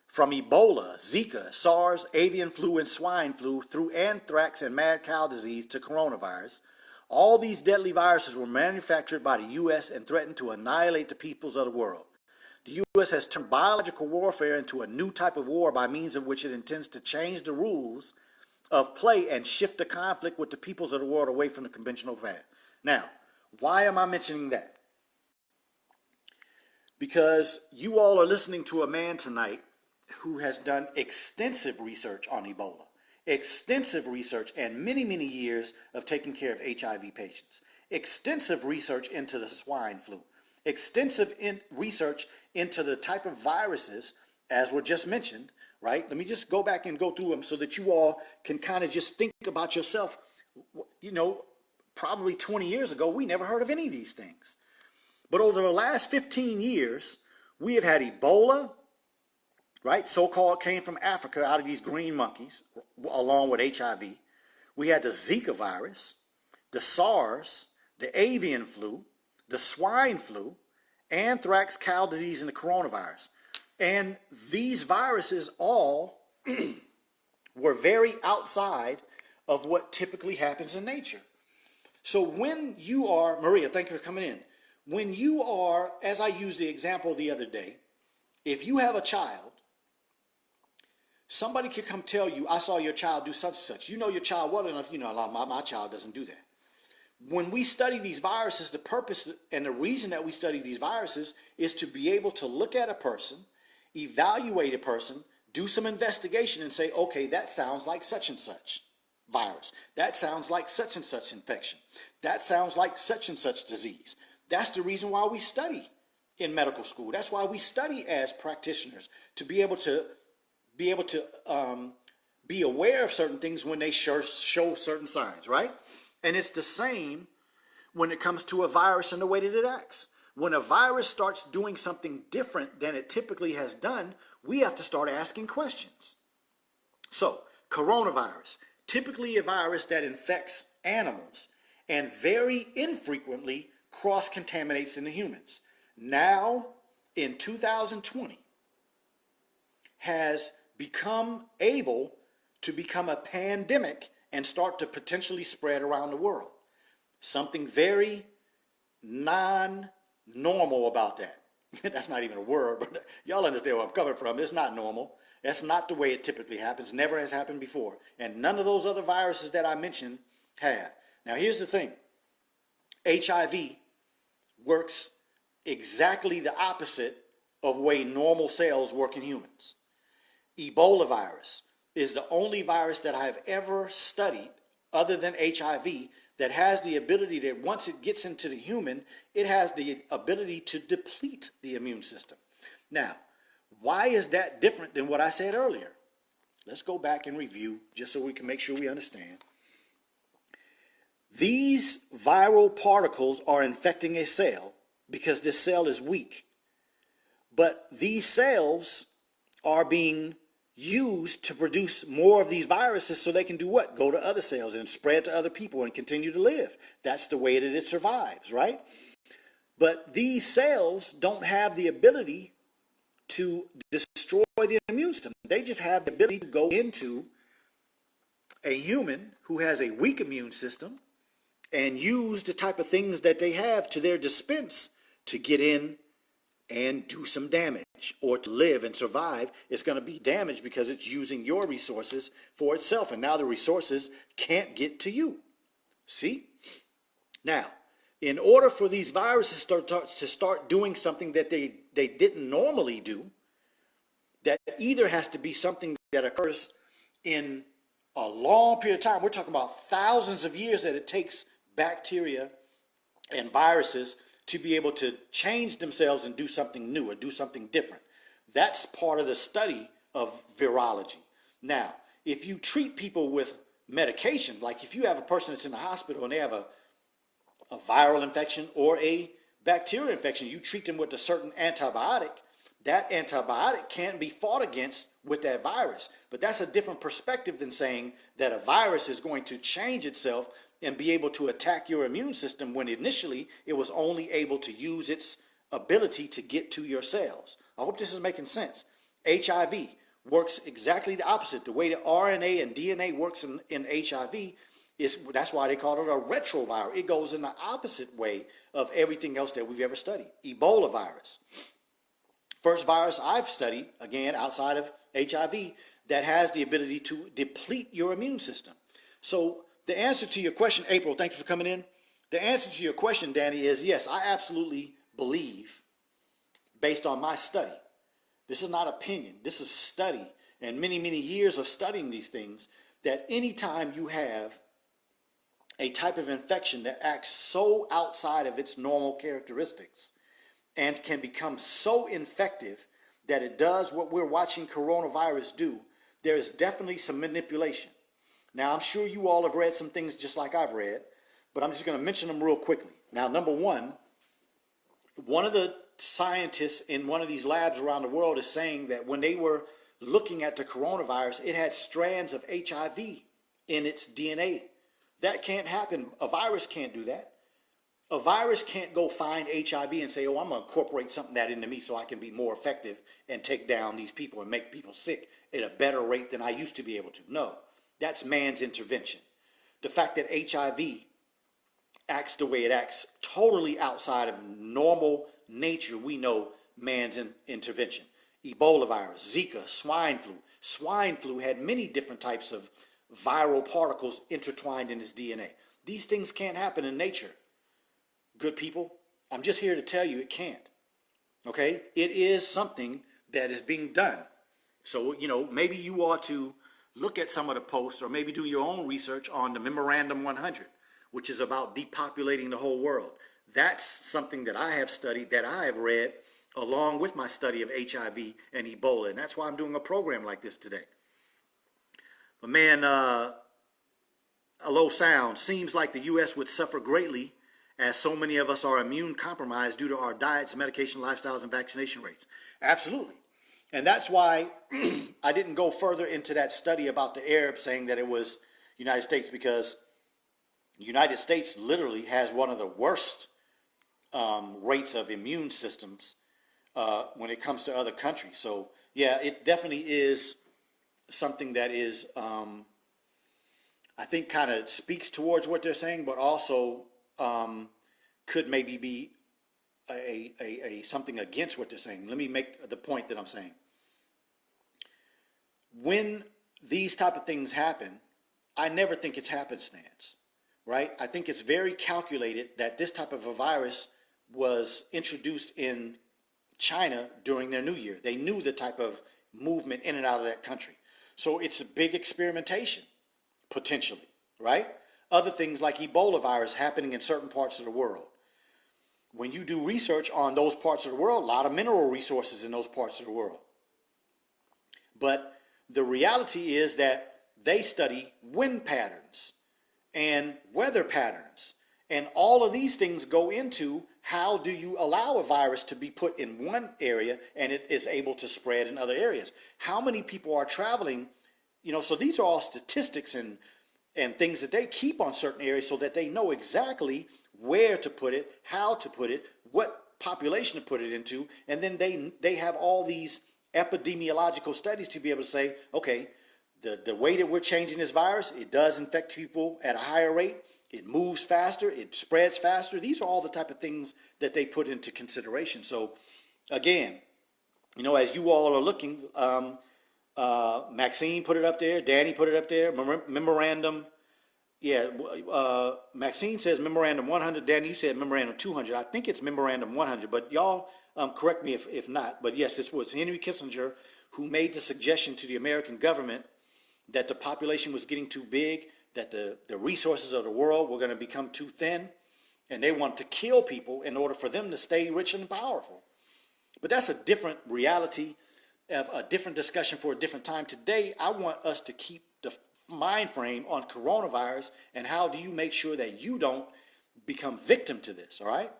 From Ebola, Zika, SARS, avian flu, and swine flu, through anthrax and mad cow disease to coronavirus, all these deadly viruses were manufactured by the U.S. and threatened to annihilate the peoples of the world. The U.S. has turned biological warfare into a new type of war by means of which it intends to change the rules of play and shift the conflict with the peoples of the world away from the conventional path. Now, why am I mentioning that? Because you all are listening to a man tonight who has done extensive research on Ebola, extensive research and many, many years of taking care of HIV patients, extensive research into the swine flu, extensive research into the type of viruses, as were just mentioned, right? Let me just go back and go through them so that you all can kind of just think about yourself. You know, probably 20 years ago, we never heard of any of these things. But over the last 15 years, we have had Ebola, right? So-called came from Africa out of these green monkeys, along with HIV. We had the Zika virus, the SARS, the avian flu, the swine flu, anthrax, cow disease, and the coronavirus. And these viruses all were very outside of what typically happens in nature. So when you are, Maria, thank you for coming in. When you are, as I used the example the other day, if you have a child, somebody could come tell you, I saw your child do such and such. You know your child well enough, you know, my child doesn't do that. When we study these viruses, the purpose and the reason that we study these viruses is to be able to look at a person, evaluate a person, do some investigation and say, okay, that sounds like such and such virus. That sounds like such and such infection. That sounds like such and such disease. That's the reason why we study in medical school. That's why we study as practitioners, to be able to be aware of certain things when they show certain signs, right? And it's the same when it comes to a virus and the way that it acts. When a virus starts doing something different than it typically has done, we have to start asking questions. So, coronavirus, typically a virus that infects animals and very infrequently cross-contaminates into humans. Now, in 2020, has become able to become a pandemic and start to potentially spread around the world. Something very non-normal about that. That's not even a word, but y'all understand where I'm coming from. It's not normal. That's not the way it typically happens. Never has happened before. And none of those other viruses that I mentioned have. Now here's the thing. HIV works exactly the opposite of the way normal cells work in humans. Ebola virus is the only virus that I've ever studied, other than HIV, that has the ability that once it gets into the human, it has the ability to deplete the immune system. Now, why is that different than what I said earlier? Let's go back and review just so we can make sure we understand. These viral particles are infecting a cell because this cell is weak. But these cells are being used to produce more of these viruses so they can do what? Go to other cells and spread to other people and continue to live. That's the way that it survives, right? But these cells don't have the ability to destroy the immune system. They just have the ability to go into a human who has a weak immune system and use the type of things that they have to their dispense to get in and do some damage, or to live and survive. It's going to be damaged because it's using your resources for itself, and now the resources can't get to you. See? Now, in order for these viruses to start doing something that they didn't normally do, that either has to be something that occurs in a long period of time. We're talking about thousands of years that it takes bacteria and viruses to be able to change themselves and do something new or do something different. That's part of the study of virology. Now, if you treat people with medication, like if you have a person that's in the hospital and they have a viral infection or a bacterial infection, you treat them with a certain antibiotic, that antibiotic can be fought against with that virus. But that's a different perspective than saying that a virus is going to change itself and be able to attack your immune system when initially it was only able to use its ability to get to your cells. I hope this is making sense. HIV works exactly the opposite. The way that RNA and DNA works in HIV is, that's why they call it a retroviral. It goes in the opposite way of everything else that we've ever studied. Ebola virus. First virus I've studied, again, outside of HIV, that has the ability to deplete your immune system. So the answer to your question, April, thank you for coming in. The answer to your question, Danny, is yes, I absolutely believe, based on my study, this is not opinion, this is study, and many, many years of studying these things, that anytime you have a type of infection that acts so outside of its normal characteristics and can become so infective that it does what we're watching coronavirus do, there is definitely some manipulation. Now, I'm sure you all have read some things just like I've read, but I'm just going to mention them real quickly. Now, number one of the scientists in one of these labs around the world is saying that when they were looking at the coronavirus, it had strands of HIV in its DNA. That can't happen. A virus can't do that. A virus can't go find HIV and say, oh, I'm going to incorporate something that into me so I can be more effective and take down these people and make people sick at a better rate than I used to be able to. No. That's man's intervention. The fact that HIV acts the way it acts, totally outside of normal nature, we know man's intervention. Ebola virus, Zika, swine flu. Swine flu had many different types of viral particles intertwined in its DNA. These things can't happen in nature. Good people, I'm just here to tell you it can't. Okay? It is something that is being done. So, maybe you ought to look at some of the posts or maybe do your own research on the Memorandum 100, which is about depopulating the whole world. That's something that I have studied, that I have read, along with my study of HIV and Ebola. And that's why I'm doing a program like this today. But man, a low sound. Seems like the U.S. would suffer greatly as so many of us are immune compromised due to our diets, medication, lifestyles, and vaccination rates. Absolutely. And that's why I didn't go further into that study about the Arabs saying that it was United States, because the United States literally has one of the worst rates of immune systems when it comes to other countries. So yeah, it definitely is something that is, I think, kind of speaks towards what they're saying, but also could maybe be a something against what they're saying. Let me make the point that I'm saying. When these type of things happen, I never think it's happenstance, right? I think it's very calculated that this type of a virus was introduced in China during their New Year. They knew the type of movement in and out of that country. So it's a big experimentation, potentially, right? other things like Ebola virus happening in certain parts of the world. When you do research on those parts of the world, a lot of mineral resources in those parts of the world. But the reality is that they study wind patterns and weather patterns. And all of these things go into how do you allow a virus to be put in one area and it is able to spread in other areas. How many people are traveling, so these are all statistics and things that they keep on certain areas so that they know exactly where to put it, how to put it, what population to put it into, and then they have all these epidemiological studies to be able to say, okay, the way that we're changing this virus, it does infect people at a higher rate, it moves faster, it spreads faster. These are all the type of things that they put into consideration. So again, as you all are looking, Maxine put it up there, Danny put it up there, memorandum. Yeah, Maxine says memorandum 100. Danny, you said memorandum 200. I think it's memorandum 100, but y'all correct me if not. But yes, this was Henry Kissinger who made the suggestion to the American government that the population was getting too big, that the resources of the world were going to become too thin, and they wanted to kill people in order for them to stay rich and powerful. But that's a different reality, a different discussion for a different time. Today, I want us to keep the mind frame on coronavirus and how do you make sure that you don't become victim to this, all right?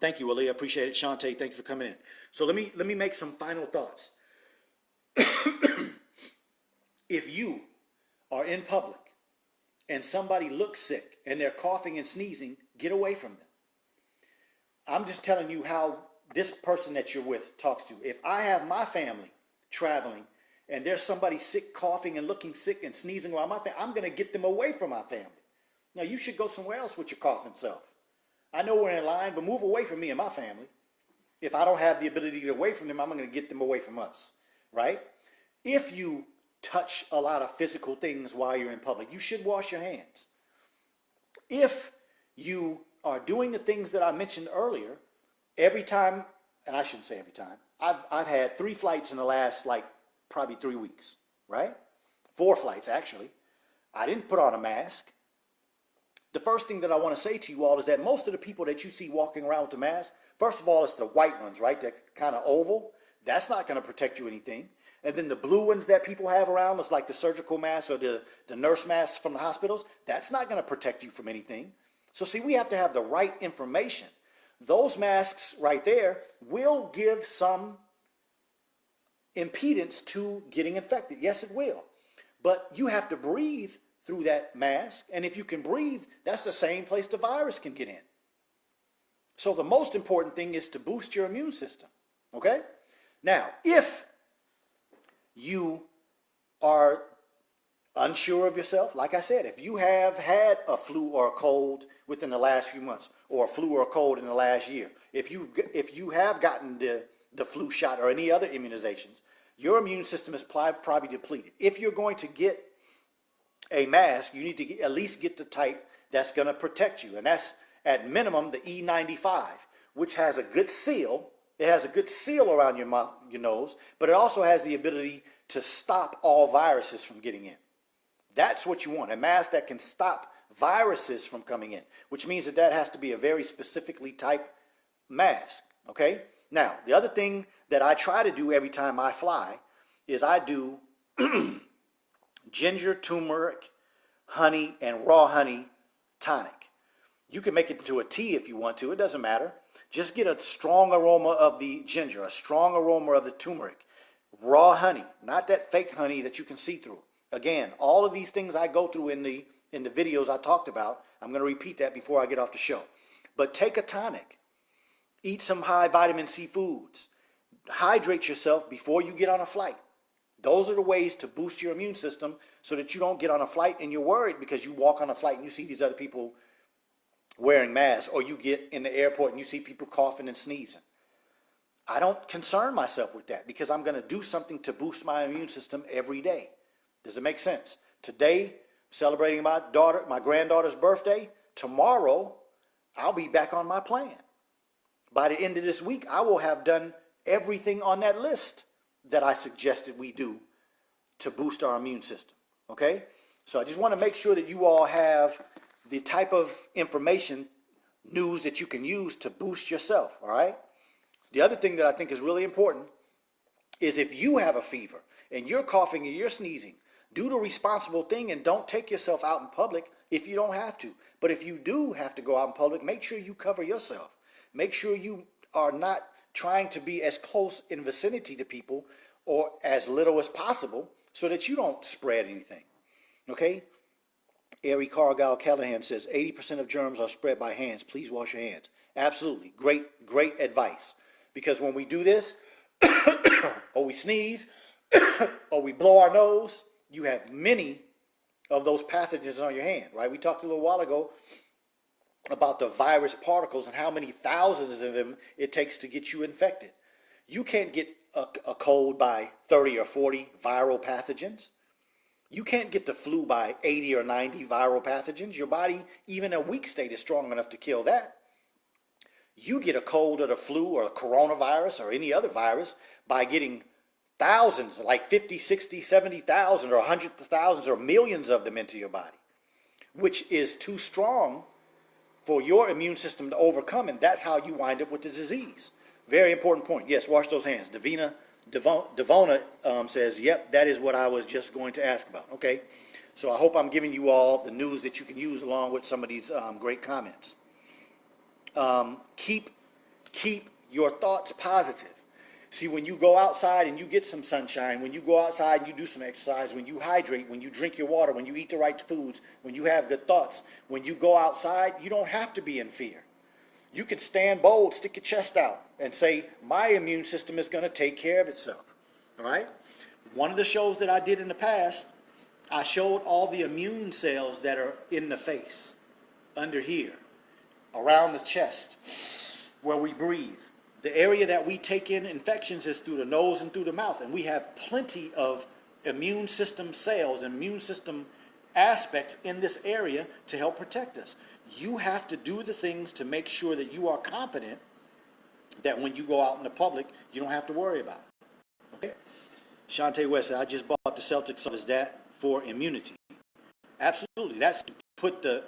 Thank you, Aaliyah. Appreciate it. Shantae, thank you for coming in. So let me make some final thoughts. If you are in public and somebody looks sick and they're coughing and sneezing, get away from them. I'm just telling you how this person that you're with talks to. If I have my family traveling and there's somebody sick, coughing and looking sick and sneezing around my family, I'm going to get them away from my family. Now, you should go somewhere else with your coughing self. I know we're in line, but move away from me and my family. If I don't have the ability to get away from them, I'm going to get them away from us, right? If you touch a lot of physical things while you're in public, you should wash your hands. If you are doing the things that I mentioned earlier, every time, and I shouldn't say every time, I've had 3 flights in the last probably 3 weeks, right? 4 flights actually. I didn't put on a mask. The first thing that I want to say to you all is that most of the people that you see walking around with the mask, first of all, it's the white ones, right? They're kind of oval. That's not going to protect you anything. And then the blue ones that people have around, it's like the surgical masks or the nurse masks from the hospitals, that's not going to protect you from anything. So see, we have to have the right information. Those masks right there will give some impedance to getting infected. Yes, it will. But you have to breathe through that mask. And if you can breathe, that's the same place the virus can get in. So the most important thing is to boost your immune system. Okay? Now, if you are unsure of yourself, like I said, if you have had a flu or a cold within the last few months, or a flu or a cold in the last year, if you have gotten the flu shot or any other immunizations, your immune system is probably depleted. If you're going to get a mask, you need to at least get the type that's going to protect you, and that's at minimum the E95, which has a good seal. It has a good seal around your mouth, your nose, but it also has the ability to stop all viruses from getting in. That's what you want, a mask that can stop viruses from coming in, which means that has to be a very specifically typed mask, okay? Now, the other thing that I try to do every time I fly is I do ginger, turmeric, honey, and raw honey tonic. You can make it into a tea if you want to. It doesn't matter. Just get a strong aroma of the ginger, a strong aroma of the turmeric, raw honey, not that fake honey that you can see through. Again, all of these things I go through in the videos I talked about. I'm going to repeat that before I get off the show. But take a tonic. Eat some high vitamin C foods. Hydrate yourself before you get on a flight. Those are the ways to boost your immune system so that you don't get on a flight and you're worried because you walk on a flight and you see these other people wearing masks, or you get in the airport and you see people coughing and sneezing. I don't concern myself with that because I'm going to do something to boost my immune system every day. Does it make sense? Today, celebrating my granddaughter's birthday. Tomorrow, I'll be back on my plan. By the end of this week, I will have done everything on that list that I suggested we do to boost our immune system. Okay? So I just want to make sure that you all have the type of information, news that you can use to boost yourself, all right? The other thing that I think is really important is if you have a fever and you're coughing and you're sneezing, do the responsible thing and don't take yourself out in public if you don't have to. But if you do have to go out in public, make sure you cover yourself. Make sure you are not trying to be as close in vicinity to people or as little as possible so that you don't spread anything. Okay? Ari Cargill Callahan says 80% of germs are spread by hands. Please wash your hands. Absolutely. Great advice. Because when we do this, or we sneeze, or we blow our nose, you have many of those pathogens on your hand, right? We talked a little while ago about the virus particles and how many thousands of them it takes to get you infected. You can't get a cold by 30 or 40 viral pathogens. You can't get the flu by 80 or 90 viral pathogens. Your body, even a weak state, is strong enough to kill that. You get a cold or the flu or a coronavirus or any other virus by getting thousands, like 50, 60, 70,000 or hundreds of thousands or millions of them into your body, which is too strong for your immune system to overcome, and that's how you wind up with the disease. Very important point. Yes, wash those hands. Devona says, yep, that is what I was just going to ask about. Okay, so I hope I'm giving you all the news that you can use along with some of these great comments. Keep your thoughts positive. See, when you go outside and you get some sunshine, when you go outside and you do some exercise, when you hydrate, when you drink your water, when you eat the right foods, when you have good thoughts, when you go outside, you don't have to be in fear. You can stand bold, stick your chest out, and say, my immune system is going to take care of itself. All right? One of the shows that I did in the past, I showed all the immune cells that are in the face, under here, around the chest, where we breathe. The area that we take in infections is through the nose and through the mouth, and we have plenty of immune system cells and immune system aspects in this area to help protect us. You have to do the things to make sure that you are confident that when you go out in the public, you don't have to worry about it. Okay? Shantae West said, I just bought the Celtics. Is that for immunity? Absolutely. That's to put the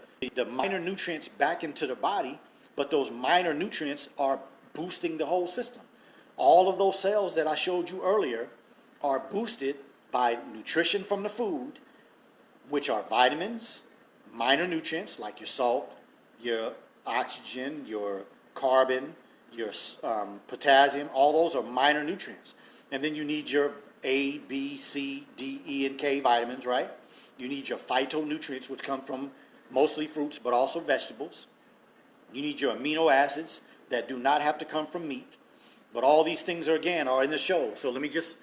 minor nutrients back into the body, but those minor nutrients are boosting the whole system. All of those cells that I showed you earlier are boosted by nutrition from the food, which are vitamins, minor nutrients like your salt, your oxygen, your carbon, your potassium. All those are minor nutrients. And then you need your A, B, C, D, E, and K vitamins, right? You need your phytonutrients, which come from mostly fruits, but also vegetables. You need your amino acids that do not have to come from meat. But all these things are in the show. So let me just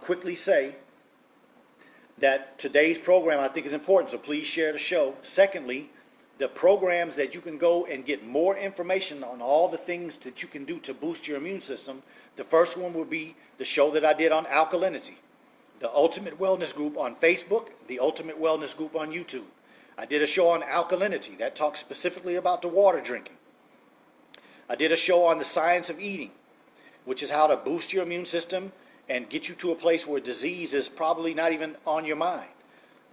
quickly say that today's program I think is important, so please share the show. Secondly, the programs that you can go and get more information on all the things that you can do to boost your immune system. The first one will be the show that I did on alkalinity, the Ultimate Wellness Group on Facebook, the Ultimate Wellness Group on YouTube. I did a show on alkalinity that talks specifically about the water drinking. I did a show on the science of eating, which is how to boost your immune system and get you to a place where disease is probably not even on your mind.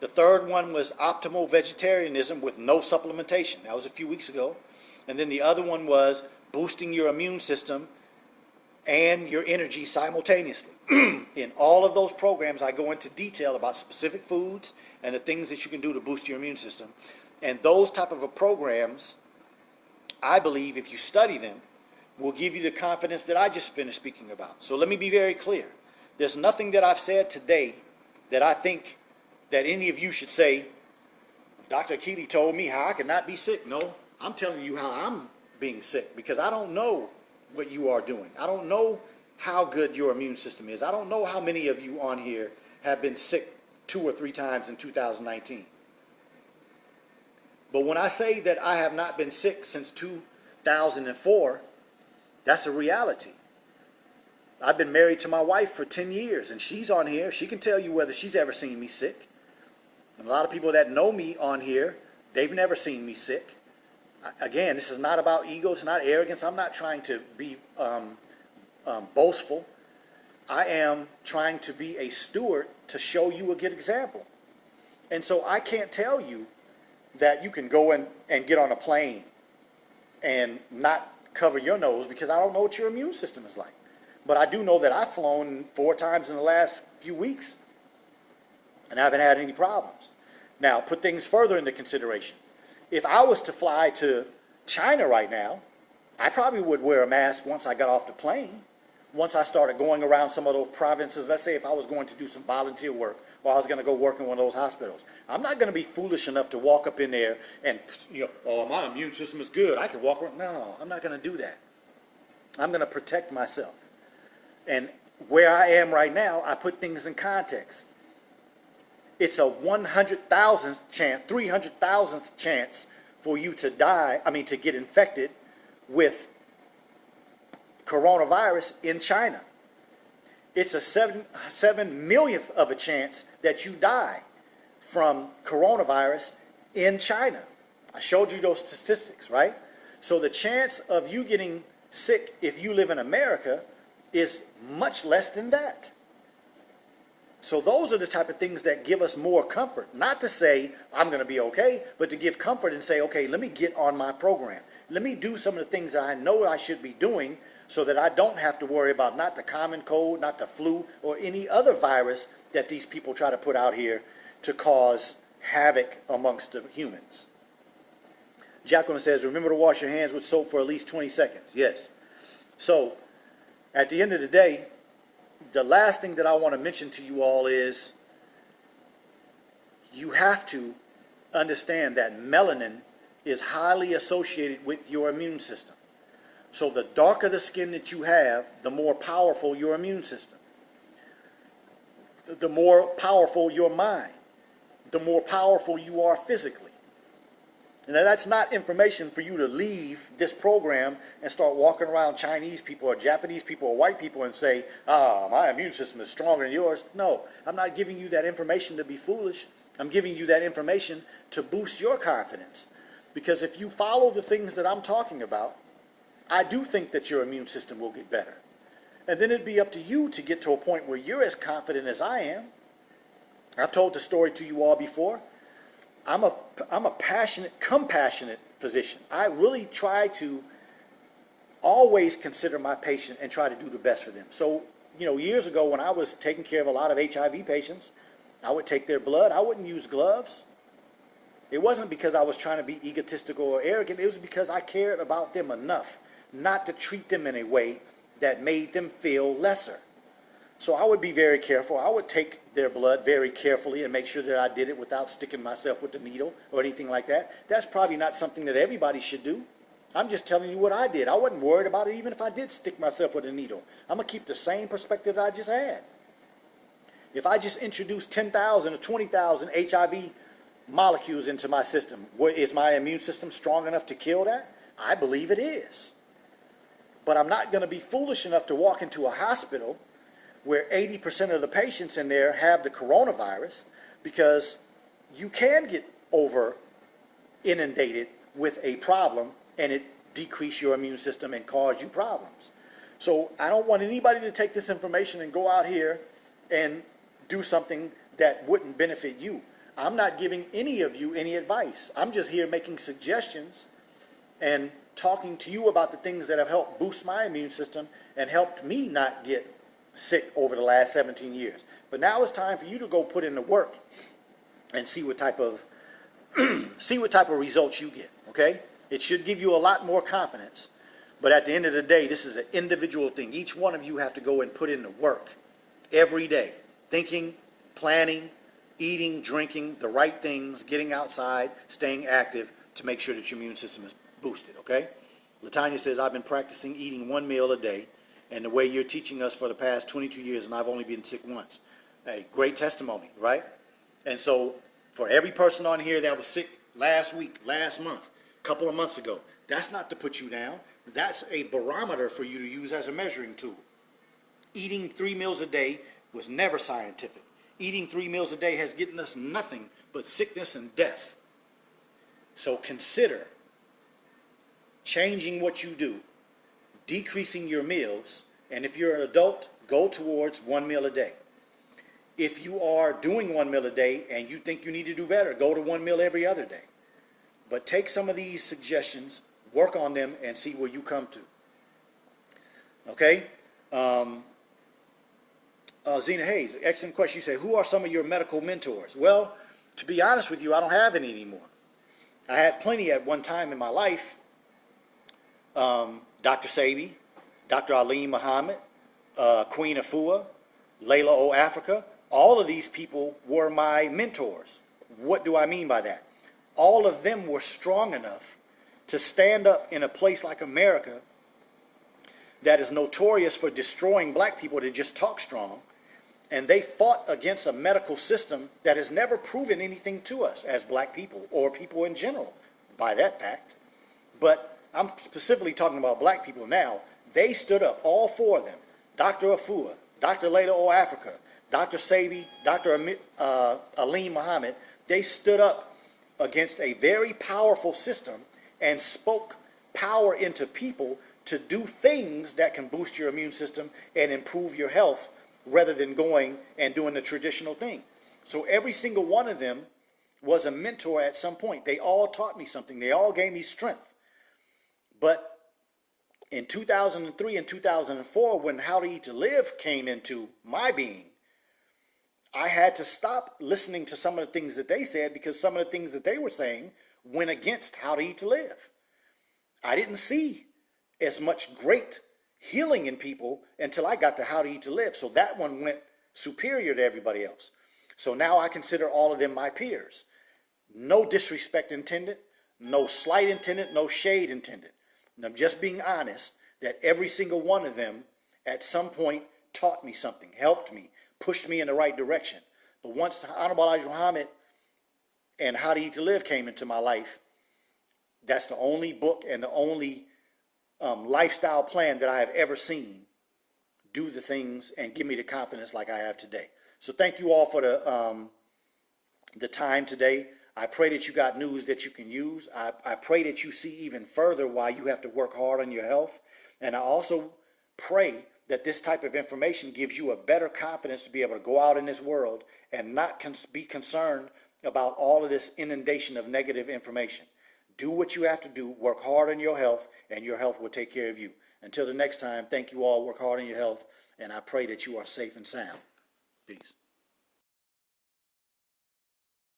The third one was optimal vegetarianism with no supplementation. That was a few weeks ago. And then the other one was boosting your immune system and your energy simultaneously. In all of those programs, I go into detail about specific foods and the things that you can do to boost your immune system. And those type of programs, I believe, if you study them, will give you the confidence that I just finished speaking about. So let me be very clear. There's nothing that I've said today that I think that any of you should say, Dr. Keeley told me how I could not be sick. No, I'm telling you how I'm being sick because I don't know what you are doing. I don't know how good your immune system is. I don't know how many of you on here have been sick 2 or 3 times in 2019. But when I say that I have not been sick since 2004, that's a reality. I've been married to my wife for 10 years, and she's on here. She can tell you whether she's ever seen me sick. And a lot of people that know me on here, they've never seen me sick. Again, this is not about ego. It's not arrogance. I'm not trying to be boastful. I am trying to be a steward to show you a good example. And so I can't tell you that you can go and get on a plane and not cover your nose, because I don't know what your immune system is like. But I do know that I've flown 4 times in the last few weeks, and I haven't had any problems. Now, put things further into consideration. If I was to fly to China right now, I probably would wear a mask once I got off the plane. Once I started going around some of those provinces, let's say if I was going to do some volunteer work, or I was going to go work in one of those hospitals, I'm not going to be foolish enough to walk up in there and, oh, my immune system is good, I can walk around. No, I'm not going to do that. I'm going to protect myself. And where I am right now, I put things in context. It's a 100,000th chance, 300,000th chance for you to to get infected with coronavirus in China. It's a 7 millionth of a chance that you die from coronavirus in China. I showed you those statistics, right? So the chance of you getting sick if you live in America is much less than that. So those are the type of things that give us more comfort. Not to say I'm going to be okay, but to give comfort and say, okay, let me get on my program. Let me do some of the things that I know I should be doing so that I don't have to worry about not the common cold, not the flu, or any other virus that these people try to put out here to cause havoc amongst the humans. Jacqueline says, remember to wash your hands with soap for at least 20 seconds. Yes. So at the end of the day, the last thing that I want to mention to you all is you have to understand that melanin is highly associated with your immune system. So the darker the skin that you have, the more powerful your immune system. The more powerful your mind. The more powerful you are physically. And that's not information for you to leave this program and start walking around Chinese people or Japanese people or white people and say, my immune system is stronger than yours. No, I'm not giving you that information to be foolish. I'm giving you that information to boost your confidence. Because if you follow the things that I'm talking about, I do think that your immune system will get better. And then it'd be up to you to get to a point where you're as confident as I am. I've told the story to you all before. I'm a passionate, compassionate physician. I really try to always consider my patient and try to do the best for them. So, years ago when I was taking care of a lot of HIV patients, I would take their blood. I wouldn't use gloves. It wasn't because I was trying to be egotistical or arrogant. It was because I cared about them enough not to treat them in a way that made them feel lesser. So I would be very careful. I would take their blood very carefully and make sure that I did it without sticking myself with the needle or anything like that. That's probably not something that everybody should do. I'm just telling you what I did. I wasn't worried about it even if I did stick myself with a needle. I'm going to keep the same perspective that I just had. If I just introduced 10,000 or 20,000 HIV molecules into my system, is my immune system strong enough to kill that? I believe it is. But I'm not going to be foolish enough to walk into a hospital where 80% of the patients in there have the coronavirus, because you can get over inundated with a problem and it decrease your immune system and cause you problems. So I don't want anybody to take this information and go out here and do something that wouldn't benefit you. I'm not giving any of you any advice. I'm just here making suggestions and talking to you about the things that have helped boost my immune system and helped me not get sick over the last 17 years. But now it's time for you to go put in the work and see what type of results you get, okay? It should give you a lot more confidence. But at the end of the day, this is an individual thing. Each one of you have to go and put in the work every day. Thinking, planning, eating, drinking, the right things, getting outside, staying active to make sure that your immune system is boosted, okay? Latanya says, I've been practicing eating 1 meal a day, and the way you're teaching us for the past 22 years, and I've only been sick once. Hey, great testimony, right? And so for every person on here that was sick last week, last month, a couple of months ago, that's not to put you down. That's a barometer for you to use as a measuring tool. Eating 3 meals a day was never scientific. Eating 3 meals a day has gotten us nothing but sickness and death. So consider changing what you do, decreasing your meals, and if you're an adult, go towards 1 meal a day. If you are doing 1 meal a day and you think you need to do better, go to 1 meal every other day. But take some of these suggestions, work on them, and see where you come to. Okay? Zena Hayes, excellent question. You say, who are some of your medical mentors? Well, to be honest with you, I don't have any anymore. I had plenty at one time in my life. Dr. Sebi, Dr. Ali Muhammad, Queen Afua, Layla O. Africa, all of these people were my mentors. What do I mean by that? All of them were strong enough to stand up in a place like America that is notorious for destroying black people that just talk strong, and they fought against a medical system that has never proven anything to us as black people or people in general by that fact. But I'm specifically talking about black people now. They stood up, all four of them, Dr. Afua, Dr. Layla O. Africa, Dr. Sebi, Dr. Ali Muhammad. They stood up against a very powerful system and spoke power into people to do things that can boost your immune system and improve your health rather than going and doing the traditional thing. So every single one of them was a mentor at some point. They all taught me something. They all gave me strength. But in 2003 and 2004, when How to Eat to Live came into my being, I had to stop listening to some of the things that they said because some of the things that they were saying went against How to Eat to Live. I didn't see as much great healing in people until I got to How to Eat to Live. So that one went superior to everybody else. So now I consider all of them my peers. No disrespect intended, no slight intended, no shade intended. And I'm just being honest that every single one of them at some point taught me something, helped me, pushed me in the right direction. But once Honorable Elijah Muhammad and How to Eat to Live came into my life, that's the only book and the only lifestyle plan that I have ever seen do the things and give me the confidence like I have today. So thank you all for the time today. I pray that you got news that you can use. I pray that you see even further why you have to work hard on your health. And I also pray that this type of information gives you a better confidence to be able to go out in this world and not be concerned about all of this inundation of negative information. Do what you have to do, work hard on your health, and your health will take care of you. Until the next time, thank you all, work hard on your health, and I pray that you are safe and sound. Peace.